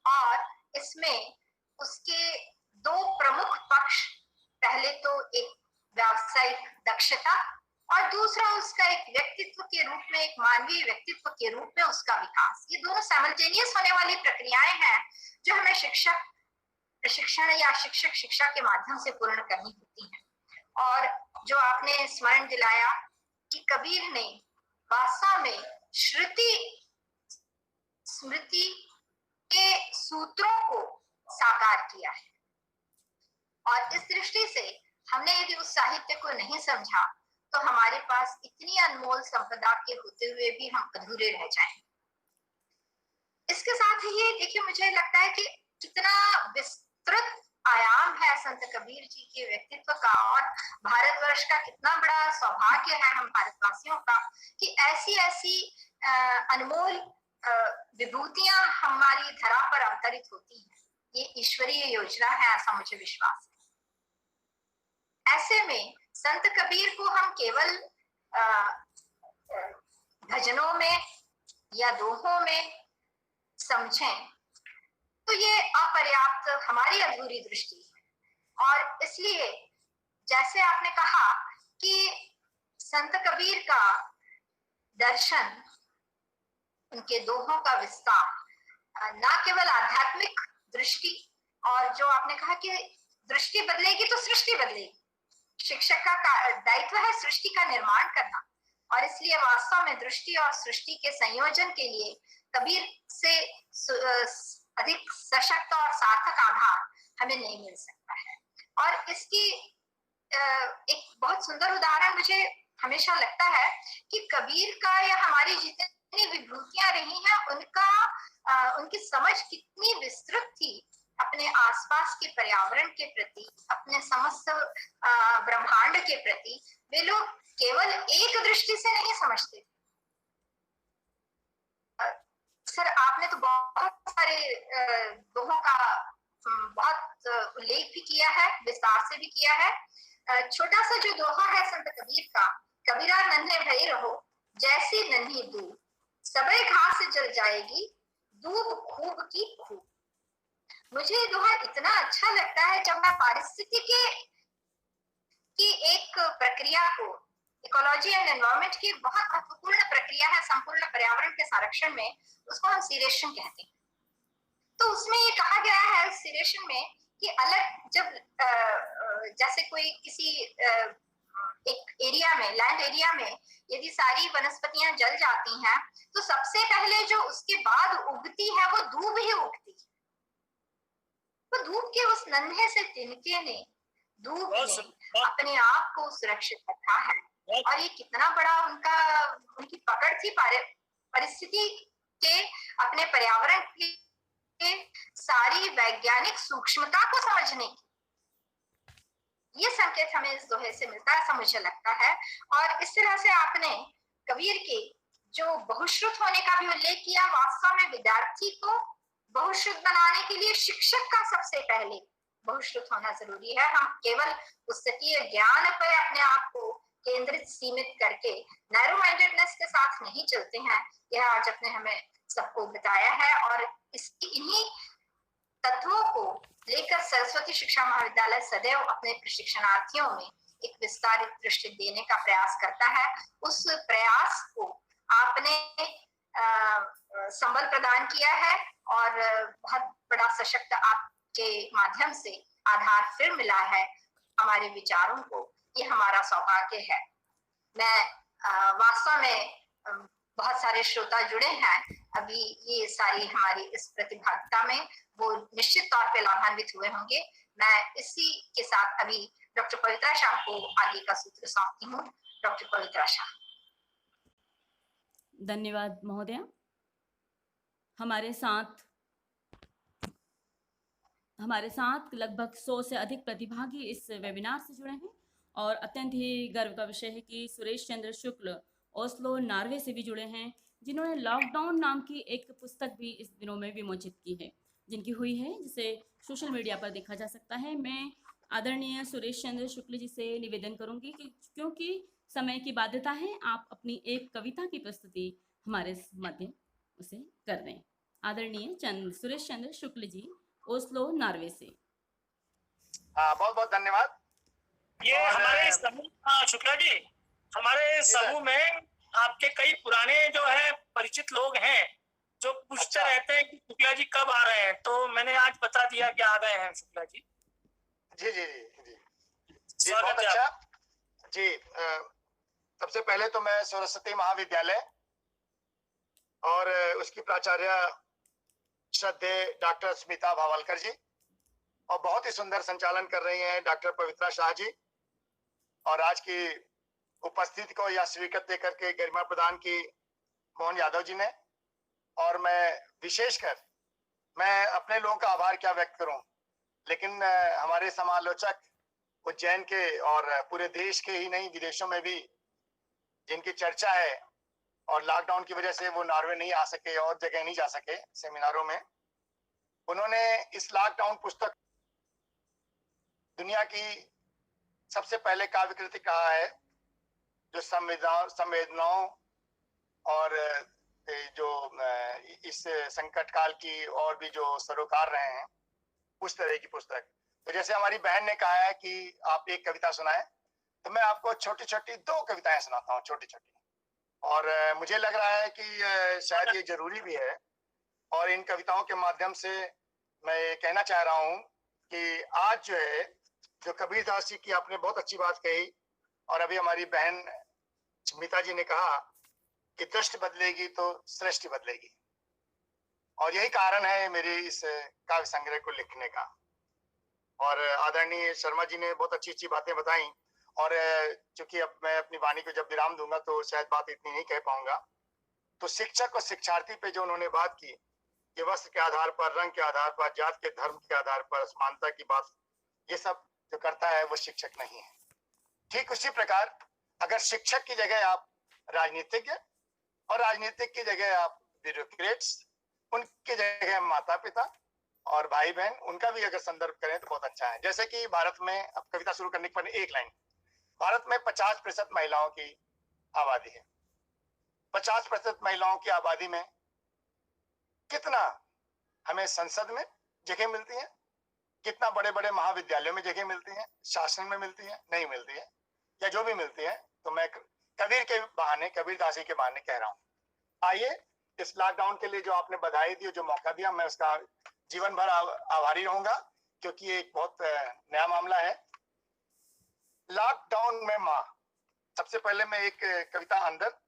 और इसमें उसके 2 प्रमुख पक्ष, पहले तो एक व्यावसायिक दक्षता और दूसरा उसका एक व्यक्तित्व के रूप में, एक मानवीय व्यक्तित्व के रूप में उसका विकास। ये दोनों साइमल्टेनियस होने वाली प्रक्रियाएं हैं जो हमें शिक्षक प्रशिक्षण या शिक्षक शिक्षा के माध्यम से पूर्ण करनी होती हैं। और जो आपने स्मरण दिलाया कि कबीर ने वास्तव में श्रुति स्मृति के सूत्रों को साकार किया है, और इस दृष्टि से हमने यदि उस साहित्य को नहीं समझा तो हमारे पास इतनी अनमोल संपदा के होते हुए भी हम अधूरे रह जाएंगे। इसके साथ ही देखिए, मुझे लगता है कि कितना विस्तृत आयाम है संत कबीर जी के व्यक्तित्व का, और भारतवर्ष का कितना बड़ा सौभाग्य है हम भारतवासियों का कि ऐसी अनमोल विभूतियां हमारी धरा पर अवतरित होती हैं। ये ईश्वरीय योजना है, ऐसा मुझे विश्वास है। ऐसे में संत कबीर को हम केवल भजनों में या दोहों में समझें तो ये अपर्याप्त, हमारी अधूरी दृष्टि है। और इसलिए जैसे आपने कहा कि संत कबीर का दर्शन, उनके दोहों का विस्तार, ना केवल आध्यात्मिक दृष्टि, और जो आपने कहा कि दृष्टि बदलेगी तो सृष्टि बदलेगी। शिक्षक का दायित्व है सृष्टि का निर्माण करना, और इसलिए वास्तव में दृष्टि और सृष्टि के संयोजन के लिए कबीर से अधिक सशक्त और सार्थक आधार हमें नहीं मिल सकता है। और इसकी एक बहुत सुंदर उदाहरण मुझे हमेशा लगता है कि कबीर का या हमारी जितनी विभूतियां रही हैं उनकी समझ कितनी विस्तृत थी अपने आसपास के पर्यावरण के प्रति, अपने समस्त ब्रह्मांड के प्रति। वे लोग केवल एक दृष्टि से नहीं समझते थे। सर, आपने तो बहुत सारे दोहों का बहुत उल्लेख भी किया है, विस्तार से भी किया है। छोटा सा जो दोहा है संत कबीर का, कबीरा नन्हे भई रहो जैसी नन्ही दूब, सबे घास जल जाएगी दूब खूब की खूब। मुझे ये दोहा इतना अच्छा लगता है जब मैं पारिस्थितिकी की एक प्रक्रिया को, इकोलॉजी एंड एनवायरनमेंट की बहुत महत्वपूर्ण प्रक्रिया है संपूर्ण पर्यावरण के संरक्षण में, उसको हम सीरेशन कहते हैं। तो उसमें ये कहा गया है सीरेशन में कि अलग जब जैसे कोई किसी एक एरिया में, लैंड एरिया में यदि सारी वनस्पतियां जल जाती हैं तो सबसे पहले जो उसके बाद उगती है वो दूब ही उगती है। तो धूप के उस नन्हे से तिनके ने, धूप ने अपने आप को सुरक्षित रखा है, और ये कितना बड़ा उनकी पकड़ थी परिस्थिति के, अपने पर्यावरण के सारी वैज्ञानिक सूक्ष्मता को समझने की। ये संकेत हमें इस दोहे से मिलता है, ऐसा मुझे लगता है। और इस तरह से आपने कबीर के जो बहुश्रुत होने का भी उल्लेख किया। वास्तव में विद्यार्थी को बहुश्रुत बनाने के लिए शिक्षक का सबसे पहले बहुश्रुत होना जरूरी है। हम केवल पुस्तकीय ज्ञान पर अपने आप को केंद्रित सीमित करके नैरो माइंडेडनेस के साथ नहीं चलते हैं। यह आज अपने हमें सबको बताया है, और इन्हीं तत्वों को लेकर सरस्वती शिक्षा महाविद्यालय सदैव अपने प्रशिक्षणार्थियों में एक विस्तारित दृष्टि देने का प्रयास करता है। उस प्रयास को आपने संबल प्रदान किया है, और बहुत बड़ा सशक्त आपके माध्यम से आधार फिर मिला है हमारे विचारों को, ये हमारा सौभाग्य है। मैं वास्तव में बहुत सारे श्रोता जुड़े हैं अभी ये सारी हमारी इस प्रतिभागिता में, वो निश्चित तौर पे लाभान्वित हुए होंगे। मैं इसी के साथ अभी डॉक्टर पवित्रा शाह को आगे का सूत्र सौंपती हूँ। डॉक्टर पवित्रा शाह। धन्यवाद महोदया। हमारे साथ लगभग 100 से अधिक प्रतिभागी इस वेबिनार से जुड़े हैं और अत्यंत ही गर्व का विषय है कि सुरेश चंद्र शुक्ल ओस्लो नॉर्वे से भी जुड़े हैं, जिन्होंने लॉकडाउन नाम की एक पुस्तक भी इस दिनों में विमोचित की है, जिनकी हुई है, जिसे सोशल मीडिया पर देखा जा सकता है। मैं आदरणीय सुरेश चंद्र शुक्ल जी से निवेदन करूंगी कि क्योंकि समय की बाध्यता है, आप अपनी एक कविता की प्रस्तुति हमारे मध्य उसे कर दें। आदरणीय सुरेश चंद्र शुक्ल जी, ओस्लो नॉर्वे से। बहुत बहुत धन्यवाद। ये हमारे समूह शुक्ला जी, हमारे समूह में आपके कई पुराने जो है परिचित लोग हैं जो पूछते रहते हैं कि शुक्ला जी कब आ रहे हैं, तो मैंने आज बता दिया कि आ गए हैं शुक्ला जी। जी जी जी जी जी, बहुत अच्छा जी। सबसे पहले तो मैं सरस्वती महाविद्यालय और उसकी प्राचार्य श्रद्धेय डॉक्टर स्मिता भावलकर जी, और बहुत ही सुंदर संचालन कर रही हैं डॉक्टर पवित्रा शाह जी, और आज की उपस्थिति को यह स्वीकृत देकर के गरिमा प्रदान की मोहन यादव जी ने। और मैं विशेषकर मैं अपने लोगों का आभार क्या व्यक्त करूं, लेकिन हमारे समालोचक उज्जैन के और पूरे देश के ही नहीं विदेशों में भी जिनकी चर्चा है, और लॉकडाउन की वजह से वो नॉर्वे नहीं आ सके और जगह नहीं जा सके सेमिनारों में, उन्होंने इस लॉकडाउन पुस्तक दुनिया की सबसे पहले काव्य कृति कहा है जो संवेदनाओं और जो इस संकट काल की और भी जो सरोकार रहे हैं उस तरह की पुस्तक। तो जैसे हमारी बहन ने कहा है कि आप एक कविता सुनाएं, तो मैं आपको छोटी छोटी 2 कविताएं सुनाता हूँ, छोटी छोटी। और मुझे लग रहा है कि शायद ये जरूरी भी है, और इन कविताओं के माध्यम से मैं ये कहना चाह रहा हूँ कि आज जो है, जो कबीरदास जी की आपने बहुत अच्छी बात कही, और अभी हमारी बहन स्मिता जी ने कहा कि दृष्टि बदलेगी तो सृष्टि बदलेगी, और यही कारण है मेरे इस काव्य संग्रह को लिखने का। और आदरणीय शर्मा जी ने बहुत अच्छी अच्छी बातें बताई, और चूंकि अब मैं अपनी वाणी को जब विराम दूंगा तो शायद बात इतनी नहीं कह पाऊंगा। तो शिक्षक और शिक्षार्थी पे जो उन्होंने बात की कि वस्त्र के आधार पर, रंग के आधार पर, जात के धर्म के आधार पर असमानता की बात, ये सब जो करता है वो शिक्षक नहीं है। ठीक उसी प्रकार अगर शिक्षक की जगह आप राजनीतिज्ञ, और राजनीतिक की जगह आप ब्यूरोक्रेट्स, उनकी जगह माता पिता और भाई बहन, उनका भी अगर संदर्भ करें तो बहुत अच्छा है। जैसे कि भारत में, अब कविता शुरू करने के पहले एक लाइन, भारत में 50% महिलाओं की आबादी है। 50% महिलाओं की आबादी में कितना हमें संसद में जगह मिलती है, कितना बड़े बड़े महाविद्यालयों में जगह मिलती है, शासन में मिलती है, नहीं मिलती है, या जो भी मिलती है। तो मैं कबीर के बहाने, कबीरदासी के बहाने कह रहा हूं। आइए, इस लॉकडाउन के लिए जो आपने बधाई दी, जो मौका दिया, मैं उसका जीवन भर आभारी रहूंगा, क्योंकि ये एक बहुत नया मामला है। लॉकडाउन में माँ, सबसे पहले मैं एक कविता अंदर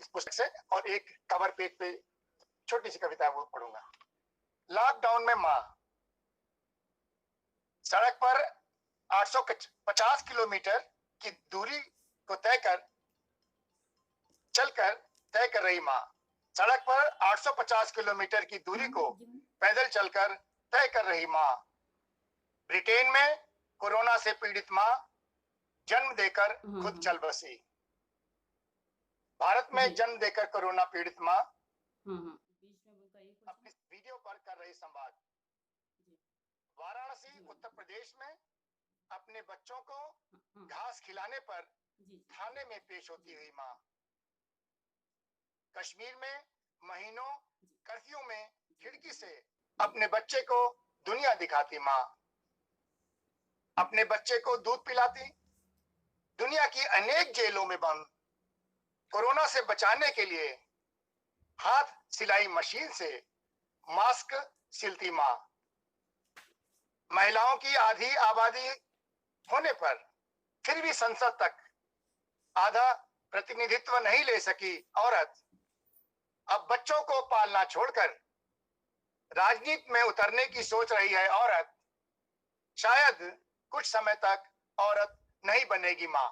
इस पुस्तक से और एक कवर पेज पे छोटी सी कविता है वो पढ़ूंगा। लॉकडाउन में माँ, सड़क पर 850 किलोमीटर की दूरी को चलकर तय कर रही माँ, सड़क पर 850 किलोमीटर की दूरी को पैदल चलकर तय कर रही माँ, ब्रिटेन में कोरोना से पीड़ित माँ जन्म देकर खुद चल बसी। भारत में जन्म देकर कोरोना पीड़ित माँ अपनी वीडियो पर कर रही संवाद। वाराणसी उत्तर प्रदेश में अपने बच्चों को घास खिलाने पर थाने में पेश होती हुई माँ। कश्मीर में महीनों कर्फ्यू में खिड़की से अपने बच्चे को दुनिया दिखाती माँ, अपने बच्चे को दूध पिलाती, दुनिया की अनेक जेलों में बंद, कोरोना से बचाने के लिए हाथ सिलाई मशीन से मास्क सिलती माँ। महिलाओं की आधी आबादी होने पर फिर भी संसद तक आधा प्रतिनिधित्व नहीं ले सकी औरत अब बच्चों को पालना छोड़कर राजनीति में उतरने की सोच रही है। औरत शायद कुछ समय तक औरत नहीं बनेगी मां।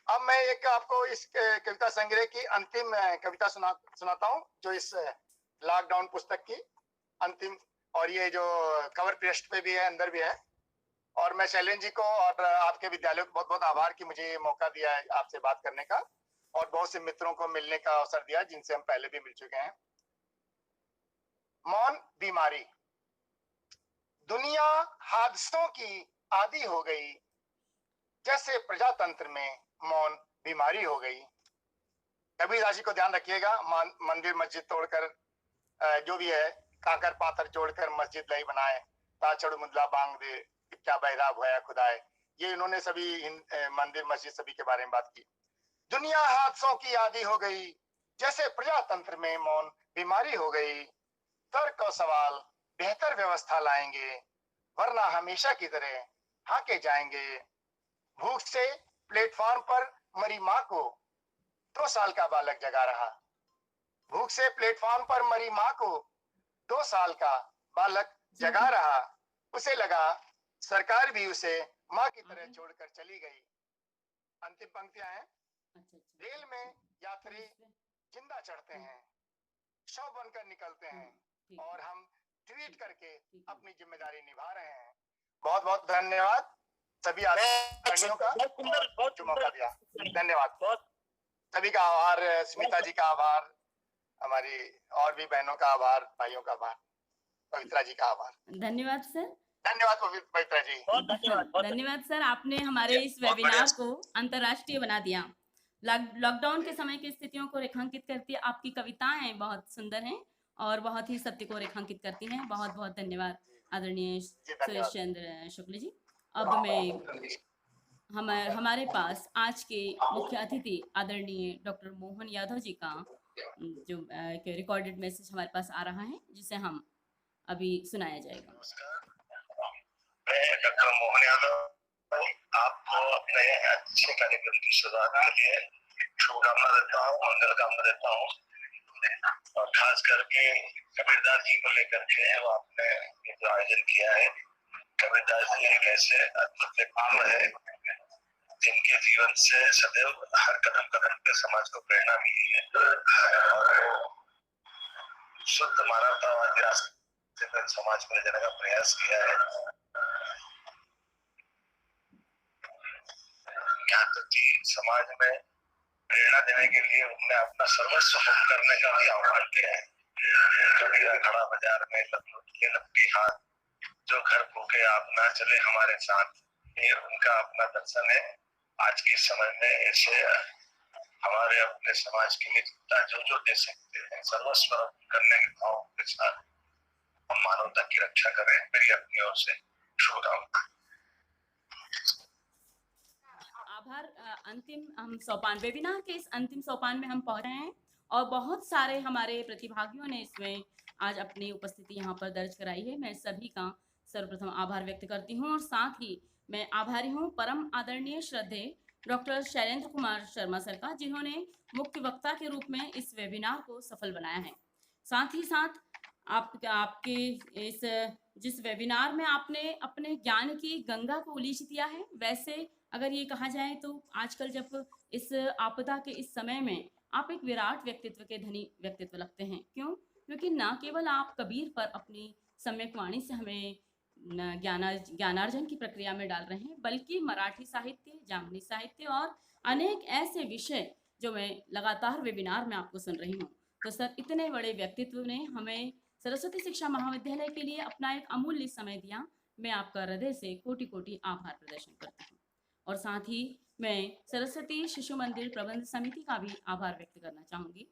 अब मैं एक आपको इस कविता संग्रह की अंतिम कविता सुनाता हूं, जो इस लॉकडाउन पुस्तक की अंतिम, और ये जो कवर पृष्ठ पे भी है, अंदर भी है। और मैं शैलेंद्र जी को और आपके विद्यालय को बहुत बहुत आभार कि मुझे ये मौका दिया है आपसे बात करने का, और बहुत से मित्रों को मिलने का अवसर दिया जिनसे हम पहले भी मिल चुके हैं। मौन बीमारी। दुनिया हादसों की आदी हो गई, जैसे प्रजातंत्र में मौन बीमारी हो गई। कबीरदास जी को ध्यान रखिएगा, मंदिर मस्जिद तोड़कर जो भी है काकर पाथर जोड़कर मस्जिद नहीं बनाए, ताचड़ मुदला बांग दे क्या बहरा भया खुदाए। ये इन्होंने सभी मंदिर मस्जिद सभी के बारे में बात की। दुनिया हादसों की आदी हो गई, जैसे प्रजातंत्र में मौन बीमारी हो गई। तर्क और सवाल बेहतर व्यवस्था लाएंगे, वरना हमेशा की तरह हाके जाएंगे। भूख से प्लेटफॉर्म पर मरी मां को 2 साल का बालक जगा रहा। भूख से प्लेटफॉर्म पर मरी मां को 2 साल का बालक जगा रहा। उसे लगा सरकार भी उसे मां की तरह छोड़कर चली गई। अंतिम पंक्तियां हैं। रेल में यात्री जिंदा चढ़ते हैं, शव बनकर निकलते हैं, और हम ट्वीट करके अपनी जिम्मेदारी निभा रहे हैं। बहुत बहुत धन्यवाद सभी आदरणीयों का जो मौका दिया। धन्यवाद। सभी का आभार, स्मिता जी का आभार, हमारी और भी बहनों का आभार, भाइयों का आभार, पवित्रा जी का आभार। धन्यवाद सर। धन्यवाद पवित्रा जी। धन्यवाद सर, आपने हमारे इस वेबिनार को अंतर्राष्ट्रीय बना दिया। लॉकडाउन के समय की स्थितियों को रेखांकित करती है। आपकी कविताएं बहुत सुंदर हैं और बहुत ही सत्य को रेखांकित करती हैं। बहुत बहुत धन्यवाद आदरणीय सुरेश चंद्र शुक्ल जी। अब मैं हमारे पास आज के मुख्य अतिथि आदरणीय डॉक्टर मोहन यादव जी का जो रिकॉर्डेड मैसेज हमारे पास आ रहा है, जिसे हम अभी सुनाया जाएगा। मैं डॉक्टर मोहन यादव आपको अपने अच्छे कार्यक्रम की शुरुआत के लिए शुभकामना देता हूँ, मंगल कामना देता हूँ। और खास करके कबीरदास जी को लेकर के वो आपने जो आयोजन किया है, कबीरदास जी एक ऐसे अद्भुत व्यक्तित्व है जिनके जीवन से सदैव हर कदम कदम पे समाज को प्रेरणा मिली है। शुद्ध मानवतावादी रास्ते पर समाज को ले जाने का प्रयास किया है। यहाँ तक कि समाज में प्रेरणा देने के लिए उन्होंने अपना सर्वस्व करने का भी आह्वान किया है। जो हीरा खड़ा बाजार में लपटी हाथ, जो घर भूखे आप ना चले हमारे साथ, ये उनका अपना दर्शन है। आज के समय में ऐसे हमारे अपने समाज के लिए जो दे सकते हैं सर्वस्व करने के भाव के साथ हम मानवता की रक्षा करें। मेरी अपनी ओर से शुभकामना। आभार। अंतिम हम सोपान, वेबिनार के इस अंतिम सोपान में हम पहुंच रहे हैं और बहुत सारे हमारे प्रतिभागियों ने इसमें आज अपनी उपस्थिति यहाँ पर दर्ज कराई है। मैं सभी का सर्वप्रथम आभार व्यक्त करती हूँ और साथ ही मैं आभारी हूँ परम आदरणीय श्रद्धेय डॉक्टर शैलेंद्र कुमार शर्मा सर का, जिन्होंने मुख्य वक्ता के रूप में इस वेबिनार को सफल बनाया है। साथ ही साथ आपके इस जिस वेबिनार में आपने अपने ज्ञान की गंगा को उलीच दिया है, वैसे अगर ये कहा जाए तो आजकल जब इस आपदा के इस समय में आप एक विराट व्यक्तित्व के धनी व्यक्तित्व लगते हैं। क्यों? क्योंकि न केवल आप कबीर पर अपनी सम्यक वाणी से हमें ज्ञानार्जन की प्रक्रिया में डाल रहे हैं, बल्कि मराठी साहित्य, जामनी साहित्य और अनेक ऐसे विषय जो मैं लगातार वेबिनार में आपको सुन रही हूँ। तो सर, इतने बड़े व्यक्तित्व ने हमें सरस्वती शिक्षा महाविद्यालय के लिए अपना एक अमूल्य समय दिया। मैं आपका हृदय से कोटि कोटि आभार प्रदर्शन करती हूँ और साथ ही मैं सरस्वती शिशु मंदिर प्रबंध समिति का भी आभार व्यक्त करना चाहूँगी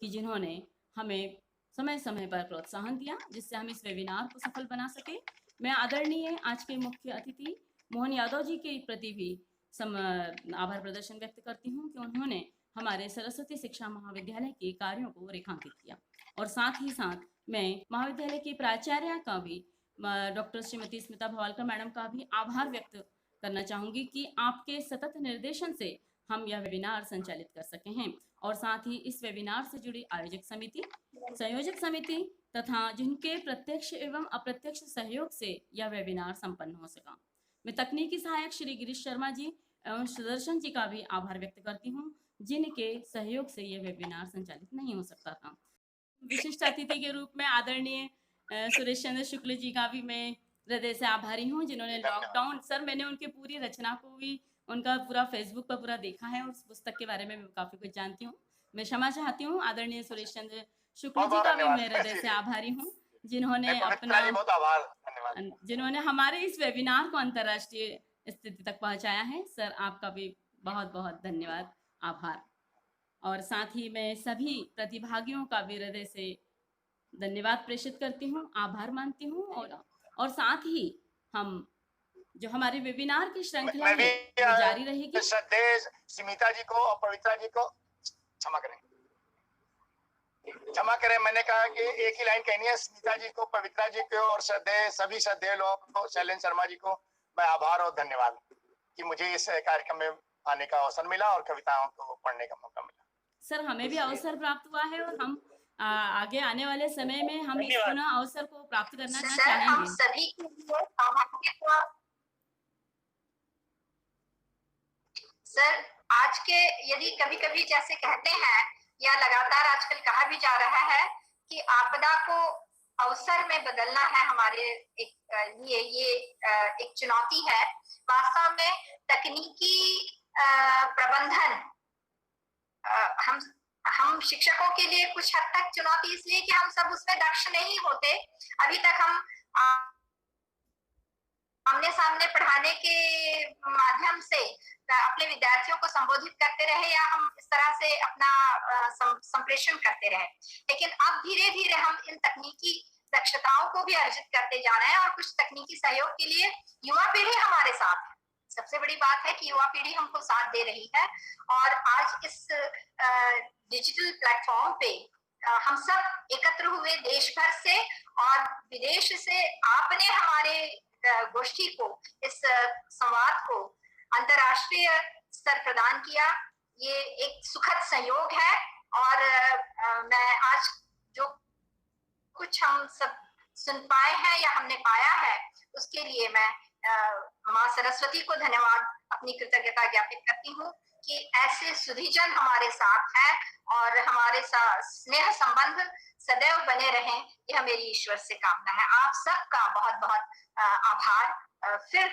कि जिन्होंने हमें समय समय पर प्रोत्साहन दिया, जिससे हम इस वेबिनार को सफल बना सके। मैं आदरणीय आज के मुख्य अतिथि मोहन यादव जी के प्रति भी आभार प्रदर्शन व्यक्त करती हूँ कि उन्होंने हमारे सरस्वती शिक्षा महाविद्यालय के कार्यों को रेखांकित किया। और साथ ही साथ मैं महाविद्यालय की प्राचार्य का भी, डॉक्टर श्रीमती स्मिता भवालकर मैडम का भी आभार व्यक्त करना चाहूँगी कि आपके सतत निर्देशन से हम यह वेबिनार संचालित कर सके हैं और साथ ही इस वेबिनार से जुड़ी आयोजक समिति, संयोजक समिति तथा जिनके प्रत्यक्ष एवं अप्रत्यक्ष सहयोग से यह वेबिनार संपन्न हो सका। मैं तकनीकी सहायक श्री गिरीश शर्मा जी एवं सुदर्शन जी का भी आभार व्यक्त करती हूँ, जिनके सहयोग से यह वेबिनार संचालित नहीं हो सकता था। विशिष्ट अतिथि के रूप में आदरणीय सुरेश चंद्र शुक्ल जी का भी मैं हृदय से आभारी हूँ, जिन्होंने लॉकडाउन, सर मैंने उनकी पूरी रचना को भी, उनका पूरा फेसबुक पर पूरा देखा है और उस पुस्तक के बारे में मैं काफ़ी कुछ जानती हूँ। मैं क्षमा चाहती हूँ आदरणीय सुरेश चंद्र शुक्ल जी का भी मैं हृदय से आभारी हूँ, जिन्होंने हमारे इस वेबिनार को अंतर्राष्ट्रीय स्थिति तक पहुँचाया है। सर आपका भी बहुत बहुत धन्यवाद, आभार। और साथ ही मैं सभी प्रतिभागियों का भी हृदय से धन्यवाद प्रेषित करती हूँ, आभार मानती हूँ। और साथ ही हम जो हमारे वेबिनार की श्रृंखला है वो जारी रहेगी। श्रद्धेय स्मिता जी को और पवित्रा जी को क्षमा करें, मैंने कहा कि एक ही लाइन कहनी है। स्मिता जी को, पवित्रा जी को और सभी श्रद्धेय लोगों को, शैलेंद्र शर्मा जी को मैं आभार और धन्यवाद कि मुझे इस कार्यक्रम में आने का अवसर मिला और कविताओं को पढ़ने का मौका मिला। सर हमें भी अवसर प्राप्त हुआ है और हम आगे आने वाले समय में हम इस पुनः अवसर को प्राप्त करना चाहेंगे। हम सभी के लिए सर आज के, यदि कभी कभी जैसे कहते हैं या लगातार आजकल कहा भी जा रहा है कि आपदा को अवसर में बदलना है हमारे लिए, ये एक चुनौती है। वास्तव में तकनीकी प्रबंधन हम शिक्षकों के लिए कुछ हद तक चुनौती इसलिए कि हम सब उसमें दक्ष नहीं होते। अभी तक हम आमने सामने पढ़ाने के माध्यम से अपने विद्यार्थियों को संबोधित करते रहे या हम इस तरह से अपना संप्रेषण करते रहे, लेकिन अब धीरे धीरे हम इन तकनीकी दक्षताओं को भी अर्जित करते जा रहे हैं और कुछ तकनीकी सहयोग के लिए युवा पीढ़ी हमारे साथ है। सबसे बड़ी बात है कि युवा पीढ़ी हमको साथ दे रही है और आज इस डिजिटल प्लेटफॉर्म पे हम सब एकत्र हुए देश भर से और विदेश से। आपने हमारे गोष्ठी को, इस संवाद को अंतर्राष्ट्रीय स्तर प्रदान किया, ये एक सुखद संयोग है। और मैं आज जो कुछ हम सब सुन पाए हैं या हमने पाया है उसके लिए मैं माँ सरस्वती को धन्यवाद, अपनी कृतज्ञता ज्ञापित करती हूँ कि ऐसे सुधीजन हमारे साथ हैं और हमारे साथ स्नेह संबंध सदैव बने रहें, यह मेरी ईश्वर से कामना है। आप सबका बहुत बहुत आभार। फिर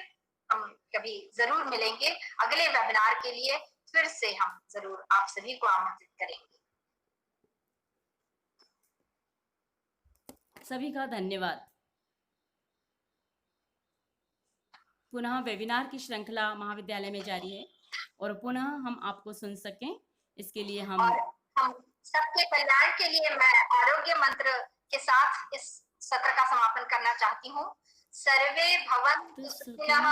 हम कभी जरूर मिलेंगे अगले वेबिनार के लिए, फिर से हम जरूर आप सभी को आमंत्रित करेंगे। सभी का धन्यवाद। पुनः वेबिनार की श्रृंखला महाविद्यालय में जारी है और पुनः हम आपको सुन सकें, इसके लिए हम सबके कल्याण के लिए मैं आरोग्य मंत्र के साथ इस सत्र का समापन करना चाहती हूँ। सर्वे भवन्तु सुखिनः,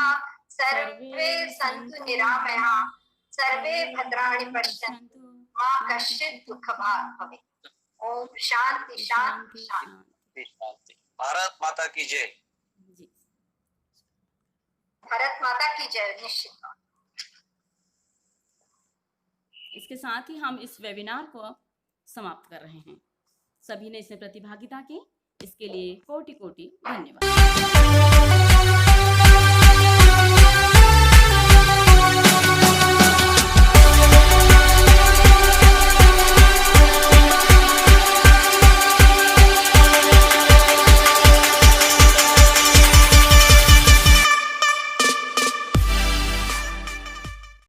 सर्वे सन्तु निरामयाः, सर्वे भद्राणि पश्यन्तु, मा कश्चित् दुःखभाग् भवेत्। ओम शांति शांति शांति। भारत माता की जय। भारत माता की जय। निश्चित। इसके साथ ही हम इस वेबिनार को समाप्त कर रहे हैं। सभी ने इसमें प्रतिभागिता की, इसके लिए कोटि कोटि धन्यवाद।